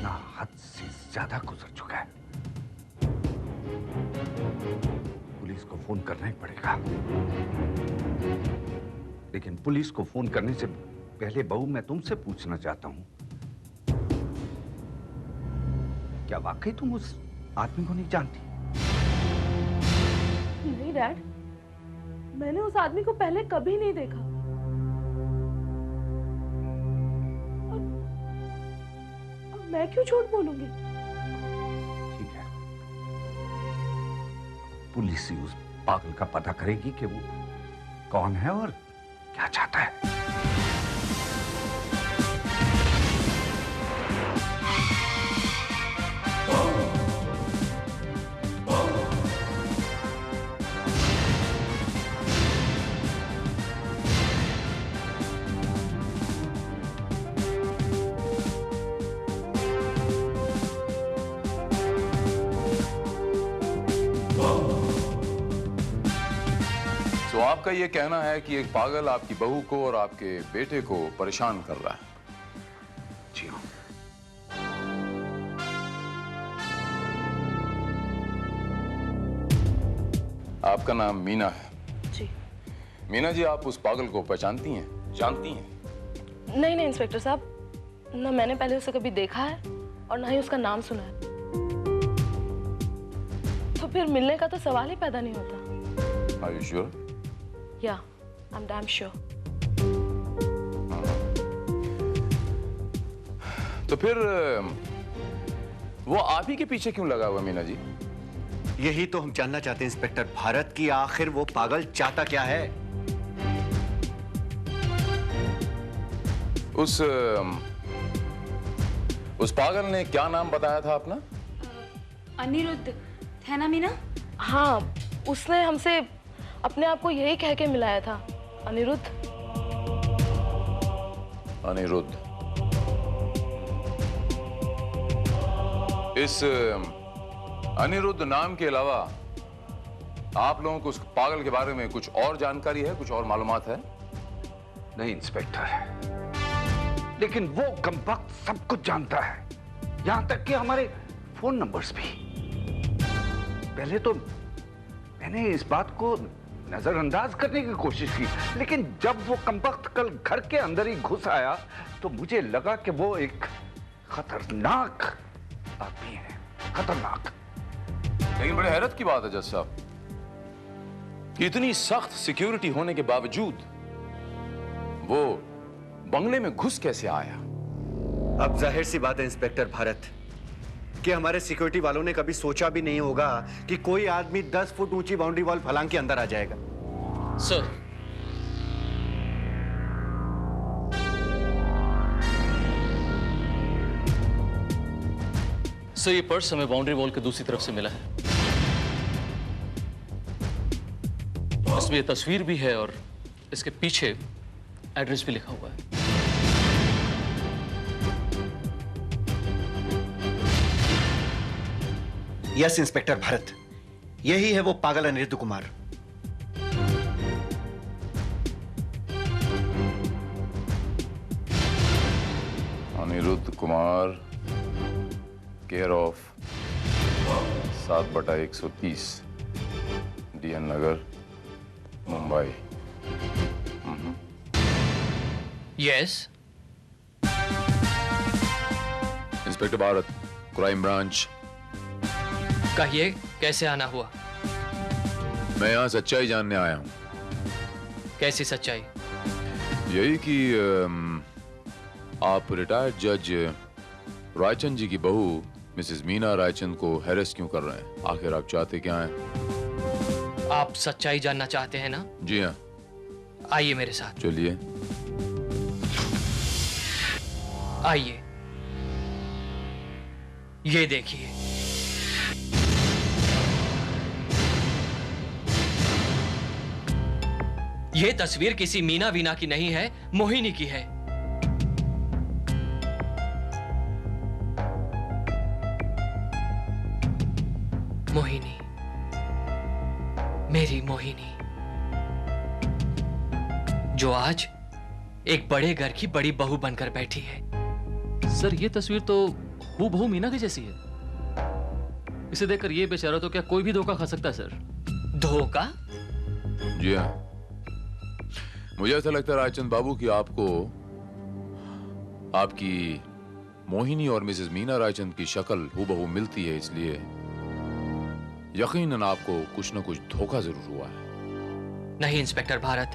ना हद से ज्यादा गुजर चुका है। पुलिस को फोन करना ही पड़ेगा। लेकिन पुलिस को फोन करने से पहले बहू, मैं तुमसे पूछना चाहता हूं, क्या वाकई तुम उस आदमी को नहीं जानती? नहीं डैड, मैंने उस आदमी को पहले कभी नहीं देखा। अब मैं क्यों झूठ बोलूंगी? ठीक है, पुलिस ही उस पागल का पता करेगी कि वो कौन है और क्या चाहता है। तो आपका ये कहना है कि एक पागल आपकी बहू को और आपके बेटे को परेशान कर रहा है? जी हाँ। आपका नाम मीना है? जी। मीना जी, आप उस पागल को पहचानती हैं, जानती हैं? नहीं नहीं इंस्पेक्टर साहब, ना मैंने पहले उसे कभी देखा है और ना ही उसका नाम सुना है, तो फिर मिलने का तो सवाल ही पैदा नहीं होता। Are you sure? Yeah, I'm damn sure. तो फिर वो आप ही के पीछे क्यों लगा हुआ मीना जी? यही तो हम जानना चाहते हैं इंस्पेक्टर भारत की, आखिर वो पागल चाहता क्या है? उस पागल ने क्या नाम बताया था अपना? अनिरुद्ध है ना मीना? हाँ, उसने हमसे अपने आप को यही कह के मिलाया था, अनिरुद्ध। अनिरुद्ध। इस अनिरुद्ध नाम के अलावा आप लोगों को उस पागल के बारे में कुछ और जानकारी है, कुछ और मालूमात है? नहीं इंस्पेक्टर, लेकिन वो कमबख्त सब कुछ जानता है, यहां तक कि हमारे फोन नंबर्स भी। पहले तो मैंने इस बात को नजरअंदाज करने की कोशिश की, लेकिन जब वो कमबख्त कल घर के अंदर ही घुस आया तो मुझे लगा कि वो एक खतरनाक आदमी है, खतरनाक। लेकिन बड़े हैरत की बात है जज साहब कि इतनी सख्त सिक्योरिटी होने के बावजूद वो बंगले में घुस कैसे आया? अब जाहिर सी बात है इंस्पेक्टर भारत कि हमारे सिक्योरिटी वालों ने कभी सोचा भी नहीं होगा कि कोई आदमी 10 फुट ऊंची बाउंड्री वॉल फलांग के अंदर आ जाएगा। सर, ये पर्स हमें बाउंड्री वॉल के दूसरी तरफ से मिला है। इसमें ये तस्वीर भी है और इसके पीछे एड्रेस भी लिखा हुआ है। यस इंस्पेक्टर भारत, यही है वो पागल Aniruddh Kumar. Aniruddh Kumar, care of 7/130 DN Nagar, Mumbai. Yes inspector Bharat, crime branch. कहिए, कैसे आना हुआ? मैं यहाँ सच्चाई जानने आया हूँ। कैसी सच्चाई? यही कि आप रिटायर्ड जज रायचंद जी की बहू मिसेस मीना रायचंद को हैरेस क्यों कर रहे हैं? आखिर आप चाहते क्या हैं? आप सच्चाई जानना चाहते हैं ना? जी हाँ। आइए मेरे साथ। चलिए। आइए, ये देखिए। ये तस्वीर किसी मीना वीना की नहीं है, मोहिनी की है। मोहिनी, मेरी मोहिनी, जो आज एक बड़े घर की बड़ी बहू बनकर बैठी है। सर, ये तस्वीर तो हूबहू मीना की जैसी है। इसे देखकर ये बेचारा तो क्या कोई भी धोखा खा सकता है सर। धोखा? जी हाँ, मुझे ऐसा लगता है रायचंद बाबू कि आपको आपकी मोहिनी और मिसेस मीना रायचंद की शक्ल हूबहू मिलती है, इसलिए यकीनन आपको कुछ न कुछ धोखा जरूर हुआ है। नहीं इंस्पेक्टर भारत,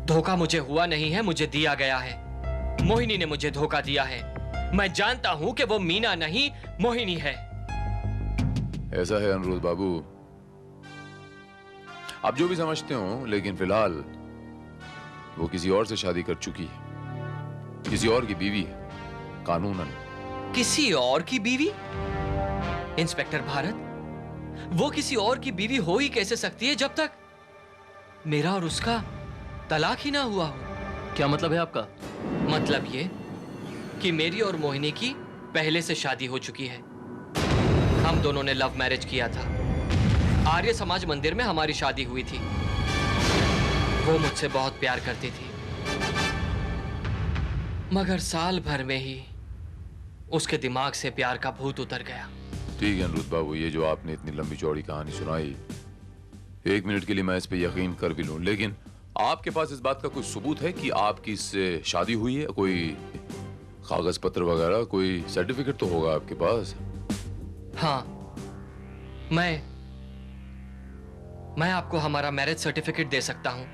धोखा मुझे हुआ नहीं है, मुझे दिया गया है। मोहिनी ने मुझे धोखा दिया है। मैं जानता हूं कि वो मीना नहीं, मोहिनी है। ऐसा है अनिरुद्ध बाबू, आप जो भी समझते हो, लेकिन फिलहाल वो किसी और से शादी कर चुकी है, किसी और की बीवी है, कानूनन। किसी और की बीवी? इंस्पेक्टर भारत, वो किसी और की बीवी हो ही कैसे सकती है जब तक मेरा और उसका तलाक ही ना हुआ हो? क्या मतलब है आपका? मतलब ये कि मेरी और मोहिनी की पहले से शादी हो चुकी है। हम दोनों ने लव मैरिज किया था। आर्य समाज मंदिर में हमारी शादी हुई थी। वो मुझसे बहुत प्यार करती थी, मगर साल भर में ही उसके दिमाग से प्यार का भूत उतर गया। ठीक है अनिरुद्ध बाबू, ये जो आपने इतनी लंबी चौड़ी कहानी सुनाई, एक मिनट के लिए मैं इस पे यकीन कर भी लूं, लेकिन आपके पास इस बात का कोई सबूत है कि आपकी इससे शादी हुई है? कोई कागज पत्र वगैरह, कोई सर्टिफिकेट तो होगा आपके पास? हाँ, मैं आपको हमारा मैरिज सर्टिफिकेट दे सकता हूं।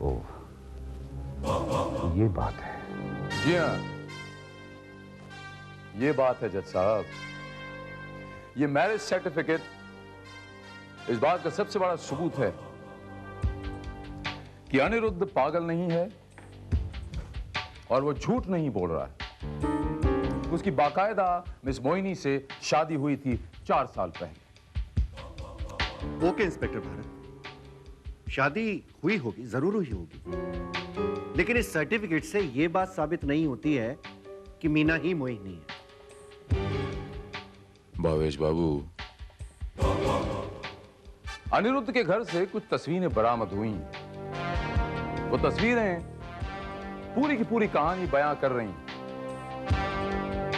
ओह, ये बात है। जी हाँ, ये बात है जज साहब। ये मैरिज सर्टिफिकेट इस बात का सबसे बड़ा सबूत है कि अनिरुद्ध पागल नहीं है और वो झूठ नहीं बोल रहा है। उसकी बाकायदा मिस मोहिनी से शादी हुई थी 4 साल पहले। ओके इंस्पेक्टर भारत, शादी हुई होगी, जरूर हुई होगी, लेकिन इस सर्टिफिकेट से यह बात साबित नहीं होती है कि मीना ही मोहिनी है। भावेश बाबू, अनिरुद्ध के घर से कुछ तस्वीरें बरामद हुई। वो तस्वीरें पूरी की पूरी कहानी बयां कर रही,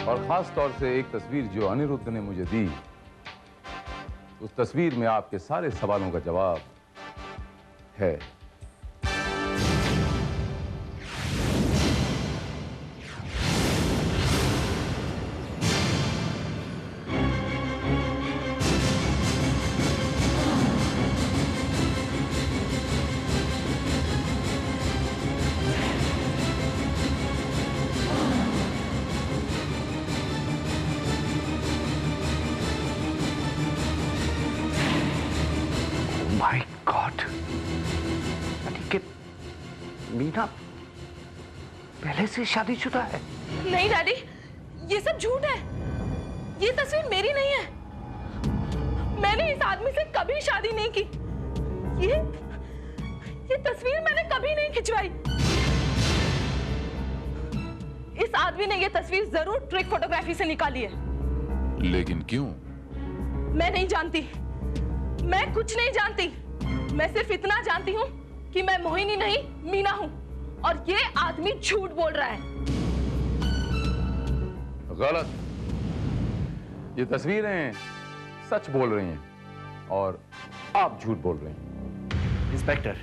और खास तौर से एक तस्वीर जो अनिरुद्ध ने मुझे दी, उस तस्वीर में आपके सारे सवालों का जवाब है। माय गॉड, मीना पहले से शादीशुदा है? नहीं डैडी, ये सब झूठ है। ये तस्वीर मेरी नहीं है। मैंने इस आदमी से कभी शादी नहीं की। ये तस्वीर मैंने कभी नहीं खिंचवाई। इस आदमी ने ये तस्वीर जरूर ट्रिक फोटोग्राफी से निकाली है। लेकिन क्यों? मैं नहीं जानती, मैं कुछ नहीं जानती। मैं सिर्फ इतना जानती हूँ कि मैं मोहिनी नहीं, मीना हूँ, और ये आदमी झूठ बोल रहा है। गलत। ये तस्वीरें सच बोल रही हैं और आप झूठ बोल रहे हैं। इंस्पेक्टर,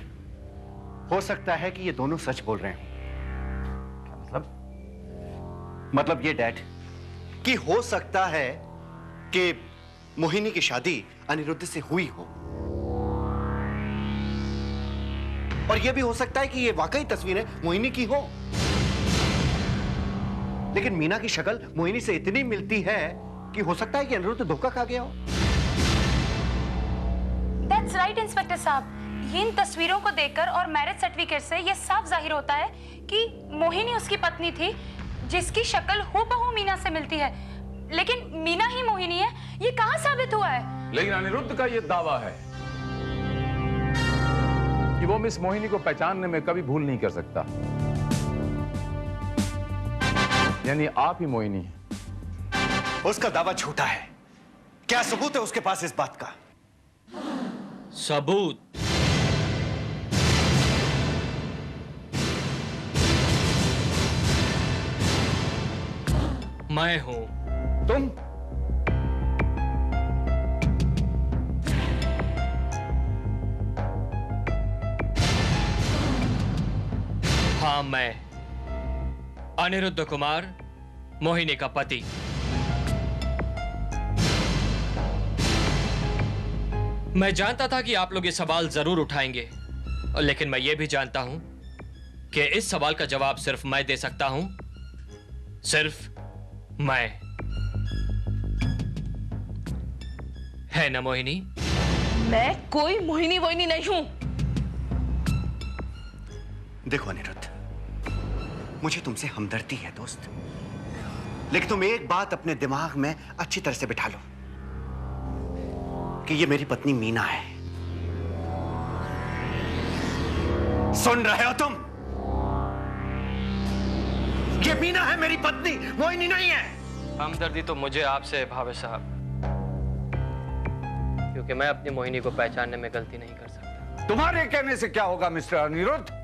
हो सकता है कि ये दोनों सच बोल रहे हैं। क्या मतलब ये डैड, कि हो सकता है कि मोहिनी की शादी अनिरुद्ध से हुई हो, और यह भी हो सकता है कि ये वाकई तस्वीरें मोहिनी की हो, लेकिन मीना की शक्ल मोहिनी से इतनी मिलती है कि हो सकता है कि अनिरुद्ध धोखा खा गया हो। That's right, इंस्पेक्टर साहब। इन तस्वीरों को देखकर और मैरिज सर्टिफिकेट से यह साफ जाहिर होता है कि मोहिनी उसकी पत्नी थी, जिसकी शक्ल हूबहू मीना से मिलती है, लेकिन मीना ही मोहिनी है। ये कहां साबित हुआ है? लेकिन अनिरुद्ध का यह दावा है कि वो मिस मोहिनी को पहचानने में कभी भूल नहीं कर सकता। यानी आप ही मोहिनी हैं। उसका दावा झूठा है। क्या सबूत है उसके पास इस बात का? सबूत? मैं हूं। तुम? हाँ, मैं अनिरुद्ध कुमार, मोहिनी का पति। मैं जानता था कि आप लोग ये सवाल जरूर उठाएंगे, लेकिन मैं ये भी जानता हूं कि इस सवाल का जवाब सिर्फ मैं दे सकता हूं, सिर्फ मैं। है ना मोहिनी? मैं कोई मोहिनी वोहिनी नहीं हूं। देखो अनिरुद्ध, मुझे तुमसे हमदर्दी है दोस्त, लेकिन तुम एक बात अपने दिमाग में अच्छी तरह से बिठा लो कि ये मेरी पत्नी मीना है। सुन रहे हो तुम? ये मीना है मेरी पत्नी, मोहिनी नहीं है। हमदर्दी तो मुझे आपसे है भावे साहब, क्योंकि मैं अपनी मोहिनी को पहचानने में गलती नहीं कर सकता। तुम्हारे कहने से क्या होगा मिस्टर अनिरुद्ध?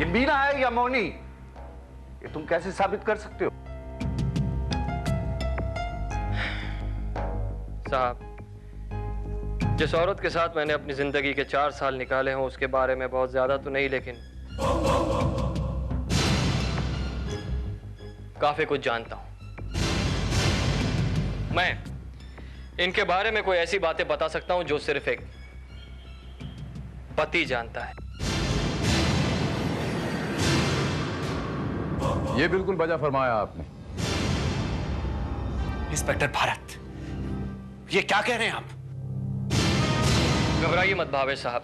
ये मीना है या मोहिनी, ये तुम कैसे साबित कर सकते हो? साहब, जिस औरत के साथ मैंने अपनी जिंदगी के 4 साल निकाले हों उसके बारे में बहुत ज्यादा तो नहीं, लेकिन काफी कुछ जानता हूं। मैं इनके बारे में कोई ऐसी बातें बता सकता हूं जो सिर्फ एक पति जानता है। ये बिल्कुल बजा फरमाया आपने। इंस्पेक्टर भारत, ये क्या कह रहे हैं आप? घबराइए मत भावेश साहब।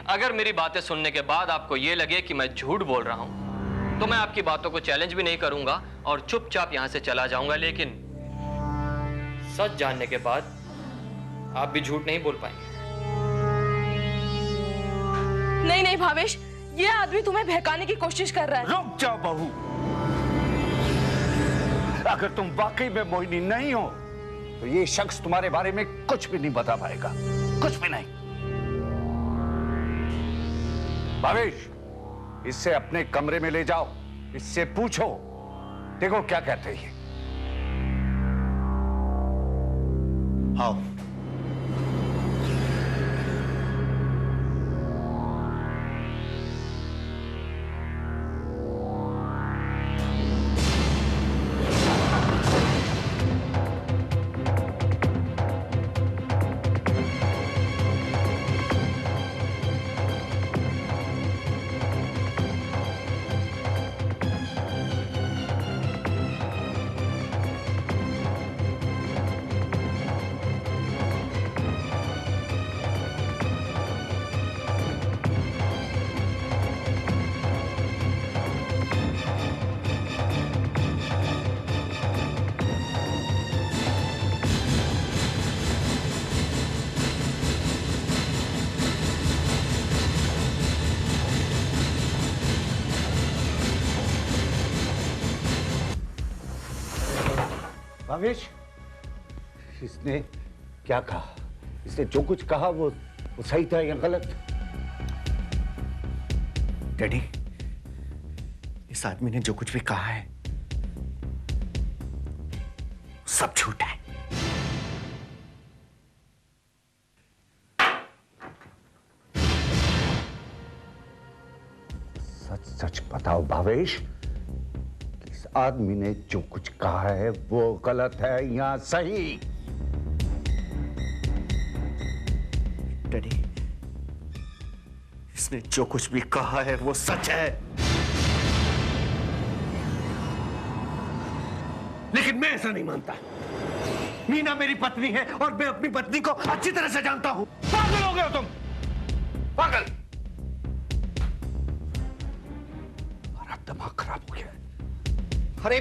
अगर मेरी बातें सुनने के बाद आपको यह लगे कि मैं झूठ बोल रहा हूं तो मैं आपकी बातों को चैलेंज भी नहीं करूंगा और चुपचाप यहां से चला जाऊंगा, लेकिन सच जानने के बाद आप भी झूठ नहीं बोल पाएंगे। नहीं नहीं भावेश, ये आदमी तुम्हें बहकाने की कोशिश कर रहा है। रुक जाओ बहू, अगर तुम वाकई में मोहिनी नहीं हो तो ये शख्स तुम्हारे बारे में कुछ भी नहीं बता पाएगा, कुछ भी नहीं। भावेश, इससे अपने कमरे में ले जाओ, इससे पूछो, देखो क्या कहते हैं। आओ। भावेश, इसने क्या कहा? इसने जो कुछ कहा वो सही था या गलत? डैडी, इस आदमी ने जो कुछ भी कहा है सब झूठ है। सच सच बताओ भावेश, इस आदमी ने जो कुछ कहा है वो गलत है या सही? डैडी, इसने जो कुछ भी कहा है वो सच है, लेकिन मैं ऐसा नहीं मानता। मीना मेरी पत्नी है और मैं अपनी पत्नी को अच्छी तरह से जानता हूं। पागल हो गए हो तुम, पागल। हमारा दिमाग खराब हो गया। अरे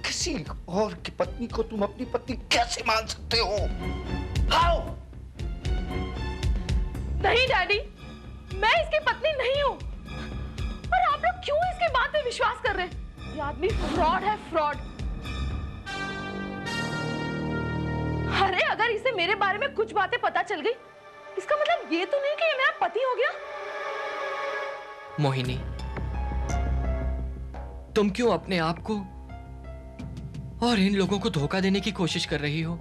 किसी और की पत्नी को तुम अपनी पत्नी कैसे मान सकते हो? आओ। नहीं डैडी, मैं इसकी पत्नी नहीं हूं। पर आप लोग क्यों इसके बात पे विश्वास कर रहे हैं? ये आदमी फ्रॉड है, फ्रॉड। अरे अगर इसे मेरे बारे में कुछ बातें पता चल गई, इसका मतलब ये तो नहीं कि ये मेरा पति हो गया। मोहिनी, तुम क्यों अपने आप को और इन लोगों को धोखा देने की कोशिश कर रही हो?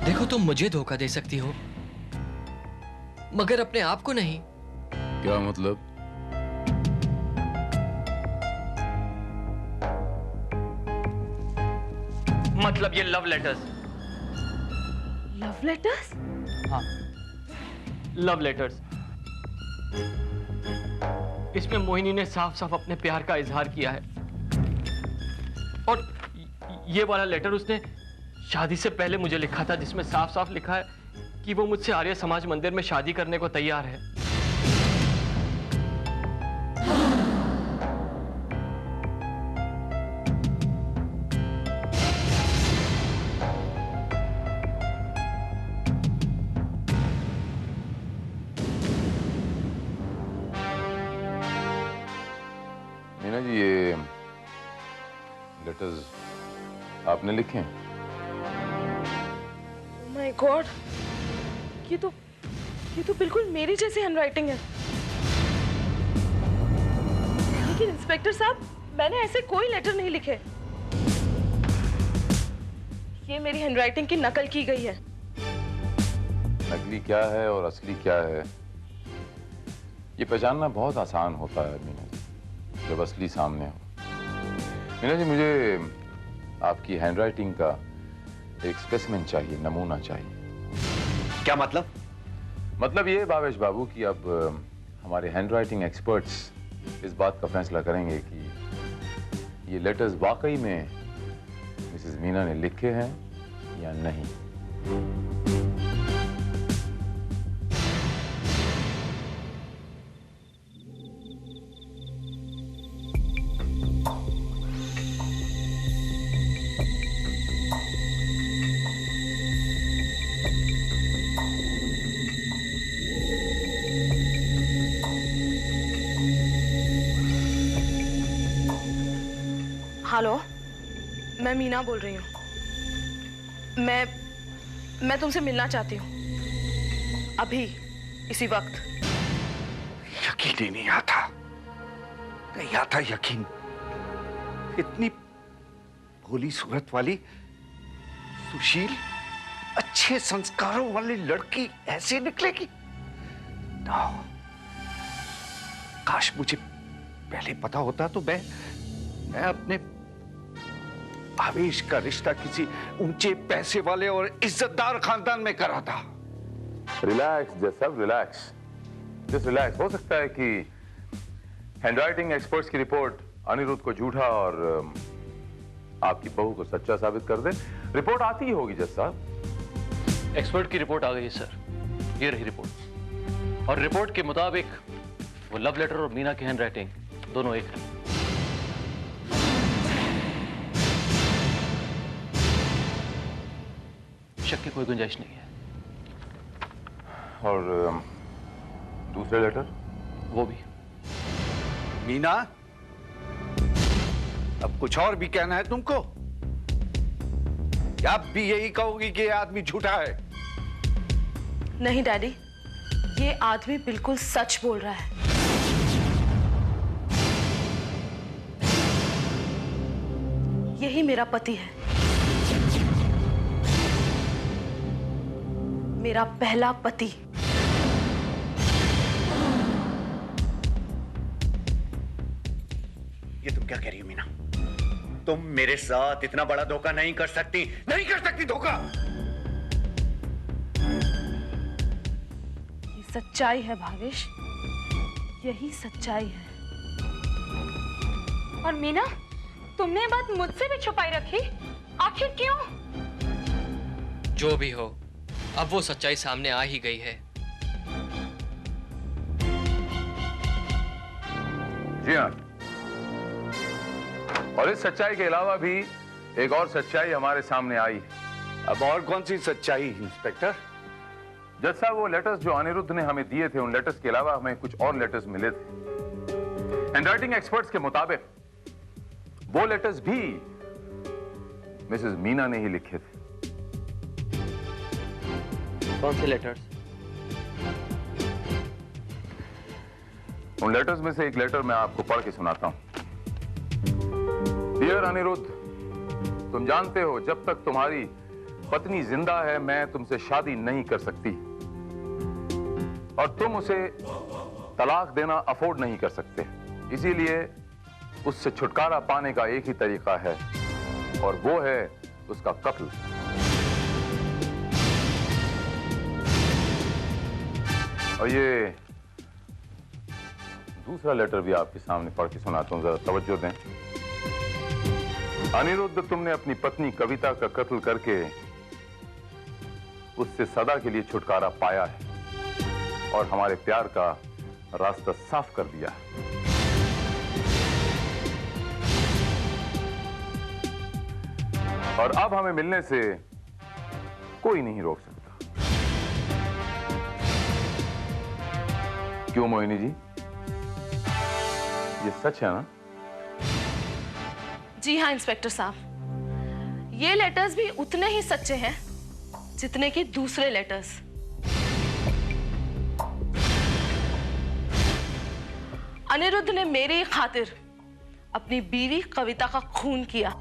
देखो, तुम मुझे धोखा दे सकती हो मगर अपने आप को नहीं। क्या मतलब? मतलब ये लव लेटर्स। Love letters? हाँ, लव लेटर्स। इसमें मोहिनी ने साफ साफ अपने प्यार का इजहार किया है। और ये वाला लेटर उसने शादी से पहले मुझे लिखा था, जिसमें साफ साफ लिखा है कि वो मुझसे आर्य समाज मंदिर में शादी करने को तैयार है। मीना जी, ये लेटर्स आपने लिखे हैं? माय गॉड, ये तो बिल्कुल मेरी जैसी हैंडराइटिंग है। लेकिन इंस्पेक्टर साहब, मैंने ऐसे कोई लेटर नहीं लिखे। ये मेरी हैंडराइटिंग की नकल की गई है। नकली क्या है और असली क्या है ये पहचानना बहुत आसान होता है मीना जी, जब असली सामने हो। मीना जी, मुझे आपकी हैंडराइटिंग का एक स्पेसिमेन चाहिए, नमूना चाहिए। क्या मतलब? मतलब ये भावेश बाबू कि अब हमारे हैंडराइटिंग एक्सपर्ट्स इस बात का फैसला करेंगे कि ये लेटर्स वाकई में मिसेस मीना ने लिखे हैं या नहीं। हेलो, मैं मीना बोल रही हूँ। मैं तुमसे मिलना चाहती हूँ अभी, इसी वक्त। यकीन ही नहीं आता, नहीं आता यकीन। इतनी भोली सूरत वाली, सुशील, अच्छे संस्कारों वाली लड़की ऐसे निकलेगी? ना, काश मुझे पहले पता होता तो मैं अपने भावेश का रिश्ता किसी ऊंचे पैसे वाले और इज्जतदार खानदान में कराता। रिलैक्स जैसा, रिलैक्स, जस्ट रिलैक्स। हो सकता है कि हैंडराइटिंग एक्सपर्ट्स की रिपोर्ट अनिरुद्ध को झूठा और आपकी बहू को सच्चा साबित कर दे। रिपोर्ट आती ही होगी जज साहब। एक्सपर्ट की रिपोर्ट आ गई है सर, ये रही रिपोर्ट। और रिपोर्ट के मुताबिक वो लव लेटर और मीना की हैंडराइटिंग दोनों एक है। शक की कोई गुंजाइश नहीं है। और दूसरे लेटर? वो भी। मीना, अब कुछ और भी कहना है तुमको? या आप भी यही कहोगी कि ये आदमी झूठा है? नहीं डैडी, ये आदमी बिल्कुल सच बोल रहा है। यही मेरा पति है, मेरा पहला पति। ये तुम क्या कह रही हो मीना? तुम मेरे साथ इतना बड़ा धोखा नहीं कर सकती, नहीं कर सकती धोखा। ये सच्चाई है भावेश, यही सच्चाई है। और मीना, तुमने ये बात मुझसे भी छुपाई रखी, आखिर क्यों? जो भी हो, अब वो सच्चाई सामने आ ही गई है। जी हाँ, और इस सच्चाई के अलावा भी एक और सच्चाई हमारे सामने आई है। अब और कौन सी सच्चाई इंस्पेक्टर? जज साहब, वो लेटर्स जो अनिरुद्ध ने हमें दिए थे, उन लेटर्स के अलावा हमें कुछ और लेटर्स मिले थे। हैंडराइटिंग एक्सपर्ट्स के मुताबिक वो लेटर्स भी मिसेस मीना ने ही लिखे थे। कौन से लेटर्स? उन लेटर्स में से एक लेटर मैं आपको पढ़ के सुनाता हूं। डियर अनिरुद्ध, तुम जानते हो जब तक तुम्हारी पत्नी जिंदा है मैं तुमसे शादी नहीं कर सकती और तुम उसे तलाक देना अफोर्ड नहीं कर सकते। इसीलिए उससे छुटकारा पाने का एक ही तरीका है और वो है उसका कत्ल। और ये दूसरा लेटर भी आपके सामने पढ़ के सुनाता हूं, जरा तवज्जो दें। अनिरुद्ध, तुमने अपनी पत्नी कविता का कत्ल करके उससे सदा के लिए छुटकारा पाया है और हमारे प्यार का रास्ता साफ कर दिया है। और अब हमें मिलने से कोई नहीं रोक सकता। क्यों मोहिनी जी, ये सच है ना? जी हाँ इंस्पेक्टर साहब, ये लेटर्स भी उतने ही सच्चे हैं जितने कि दूसरे लेटर्स। अनिरुद्ध ने मेरी खातिर अपनी बीवी कविता का खून किया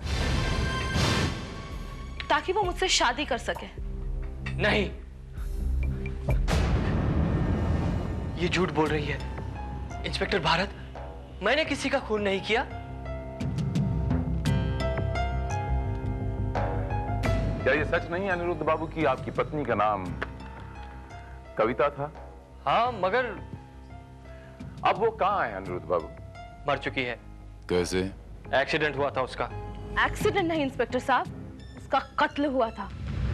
ताकि वो मुझसे शादी कर सके। नहीं, ये झूठ बोल रही है। इंस्पेक्टर भारत, मैंने किसी का खून नहीं किया। क्या ये सच नहीं है अनिरुद्ध बाबू कि आपकी पत्नी का नाम कविता था? हाँ, मगर अब वो कहाँ है अनिरुद्ध बाबू? मर चुकी है। कैसे? एक्सीडेंट हुआ था उसका। एक्सीडेंट नहीं इंस्पेक्टर साहब, उसका कत्ल हुआ था।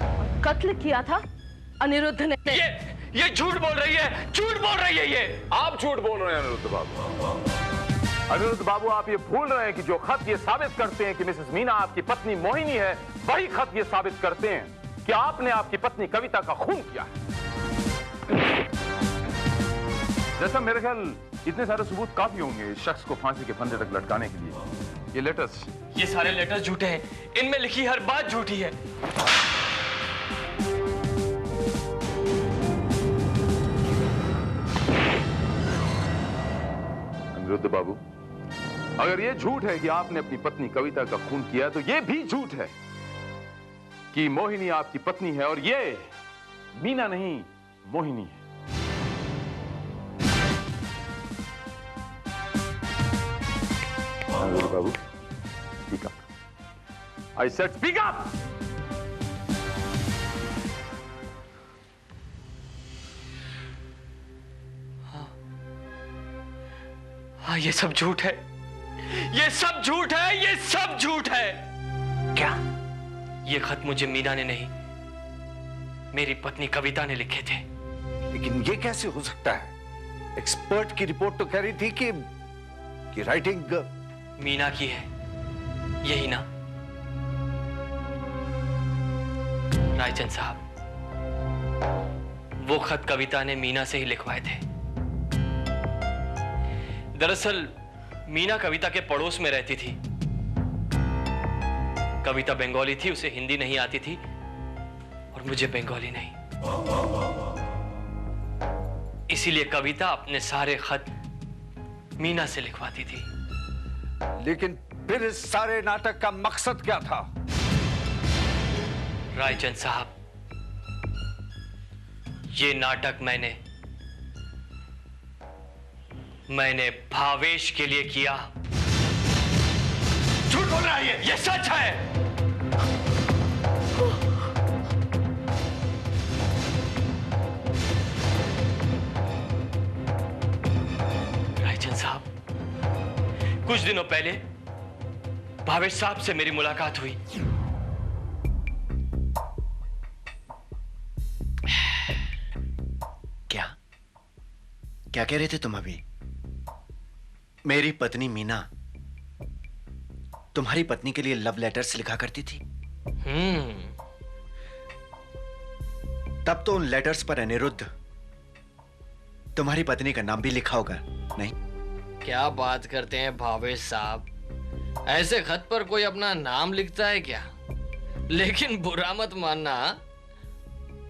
और कत्ल किया था अनिरुद्ध ने। ये झूठ बोल रही है, झूठ बोल रही है ये। आप झूठ बोल रहे हैं अनिरुद्ध बाबू। अनिरुद्ध बाबू, आप ये भूल रहे हैं कि जो खत ये साबित करते हैं कि मिसेस मीना आपकी पत्नी मोहिनी है, वही खत ये साबित करते हैं कि आपने आपकी पत्नी कविता का खून किया है। जैसा मेरे ख्याल इतने सारे सबूत काफी होंगे इस शख्स को फांसी के फंदे तक लटकाने के लिए। ये लेटर्स, ये सारे लेटर्स झूठे हैं। इनमें लिखी हर बात झूठी है। अनिरुद्ध बाबू, अगर ये झूठ है कि आपने अपनी पत्नी कविता का खून किया, तो ये भी झूठ है कि मोहिनी आपकी पत्नी है और ये मीना नहीं, मोहिनी है। अनिरुद्ध बाबू, speak up. I said speak up. हाँ, ये सब झूठ है। ये सब झूठ है, ये सब झूठ है। क्या? ये खत मुझे मीना ने नहीं, मेरी पत्नी कविता ने लिखे थे। लेकिन ये कैसे हो सकता है? एक्सपर्ट की रिपोर्ट तो कह रही थी कि राइटिंग मीना की है, यही ना? रायचंद साहब, वो खत कविता ने मीना से ही लिखवाए थे। दरअसल मीना कविता के पड़ोस में रहती थी। कविता बंगाली थी, उसे हिंदी नहीं आती थी और मुझे बंगाली नहीं। इसीलिए कविता अपने सारे खत मीना से लिखवाती थी। लेकिन फिर इस सारे नाटक का मकसद क्या था? रायचंद साहब, ये नाटक मैंने भावेश के लिए किया। झूठ बोल रहा है ये सच है। रायचंद साहब, कुछ दिनों पहले भावेश साहब से मेरी मुलाकात हुई। क्या कह रहे थे तुम अभी? मेरी पत्नी मीना तुम्हारी पत्नी के लिए लव लेटर्स लिखा करती थी। तब तो उन लेटर्स पर अनिरुद्ध तुम्हारी पत्नी का नाम भी लिखा होगा, नहीं? क्या बात करते हैं भावेश साहब, ऐसे खत पर कोई अपना नाम लिखता है क्या? लेकिन बुरा मत मानना,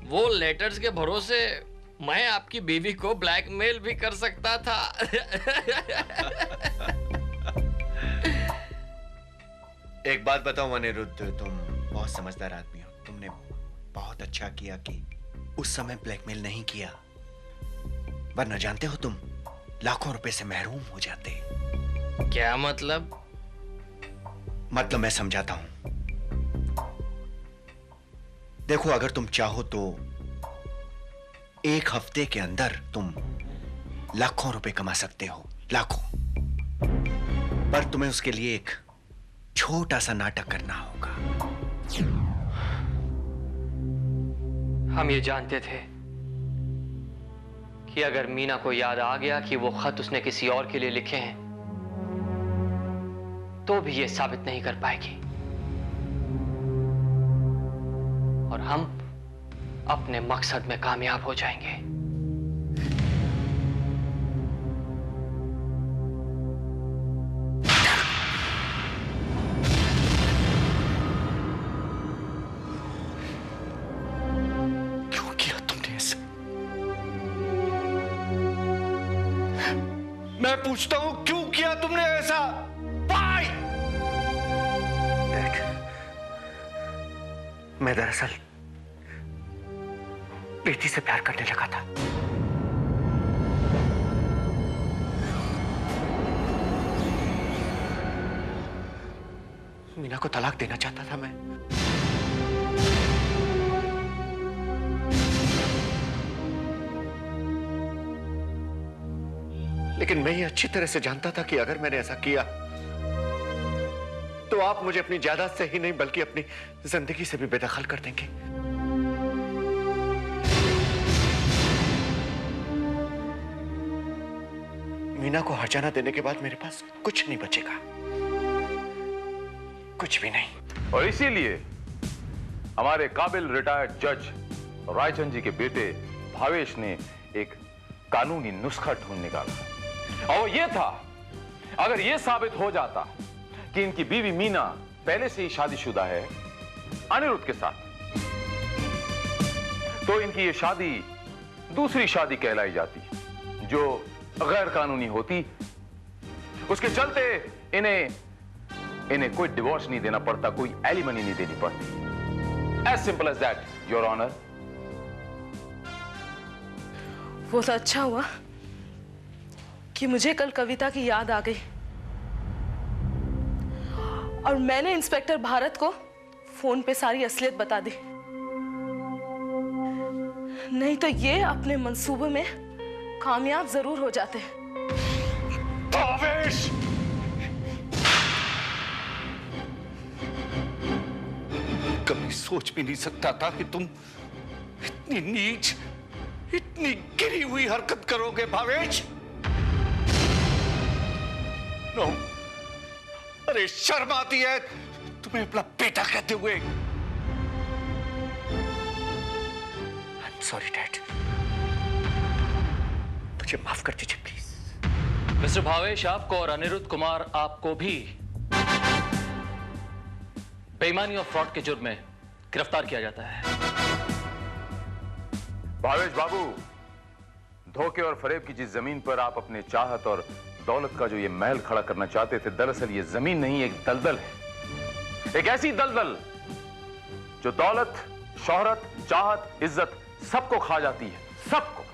वो लेटर्स के भरोसे मैं आपकी बीवी को ब्लैकमेल भी कर सकता था। एक बात बताओ अनिरुद्ध, तुम बहुत समझदार आदमी हो। तुमने बहुत अच्छा किया कि उस समय ब्लैकमेल नहीं किया, वरना जानते हो तुम लाखों रुपए से महरूम हो जाते। क्या मतलब? मतलब मैं समझाता हूं। देखो, अगर तुम चाहो तो एक हफ्ते के अंदर तुम लाखों रुपए कमा सकते हो, लाखों। पर तुम्हें उसके लिए एक छोटा सा नाटक करना होगा। हम ये जानते थे कि अगर मीना को याद आ गया कि वो खत उसने किसी और के लिए लिखे हैं, तो भी ये साबित नहीं कर पाएगी और हम अपने मकसद में कामयाब हो जाएंगे। क्यों किया तुमने ऐसा? मैं पूछता हूं, क्यों किया तुमने ऐसा? मैं दरअसल प्रीति से प्यार करने लगा था। मीना को तलाक देना चाहता था मैं। लेकिन मैं ये अच्छी तरह से जानता था कि अगर मैंने ऐसा किया तो आप मुझे अपनी जायदाद से ही नहीं बल्कि अपनी जिंदगी से भी बेदखल कर देंगे। मीना को हर्जाना देने के बाद मेरे पास कुछ नहीं बचेगा, कुछ भी नहीं। और इसीलिए हमारे काबिल रिटायर्ड जज रायचंद जी के बेटे भावेश ने एक कानूनी नुस्खा ढूंढ निकाला, और ये था, अगर ये साबित हो जाता कि इनकी बीवी मीना पहले से ही शादीशुदा है अनिरुद्ध के साथ, तो इनकी ये शादी दूसरी शादी कहलाई जाती, जो गैर कानूनी होती। उसके चलते इन्हें कोई डिवोर्स नहीं देना पड़ता, कोई एलिमनी नहीं देनी पड़ती। As simple as that, your honour. वो तो अच्छा हुआ कि मुझे कल कविता की याद आ गई और मैंने इंस्पेक्टर भारत को फोन पे सारी असलियत बता दी, नहीं तो ये अपने मंसूबे में कामयाब जरूर हो जाते। भावेश! कभी सोच भी नहीं सकता था कि तुम इतनी नीच, इतनी गिरी हुई हरकत करोगे भावेश। नो, अरे शर्म आती है तुम्हें अपना बेटा कहते हुए। आई एम सॉरी डैड, मुझे माफ कर दीजिए प्लीज। मिस्टर भावेश, आपको और अनिरुद्ध कुमार आपको भी बेईमानी और फ्रॉड के जुर्म में गिरफ्तार किया जाता है। भावेश बाबू, धोखे और फरेब की जिस जमीन पर आप अपने चाहत और दौलत का जो ये महल खड़ा करना चाहते थे, दरअसल ये जमीन नहीं, एक दलदल है। एक ऐसी दलदल जो दौलत, शोहरत, चाहत, इज्जत सबको खा जाती है, सबको।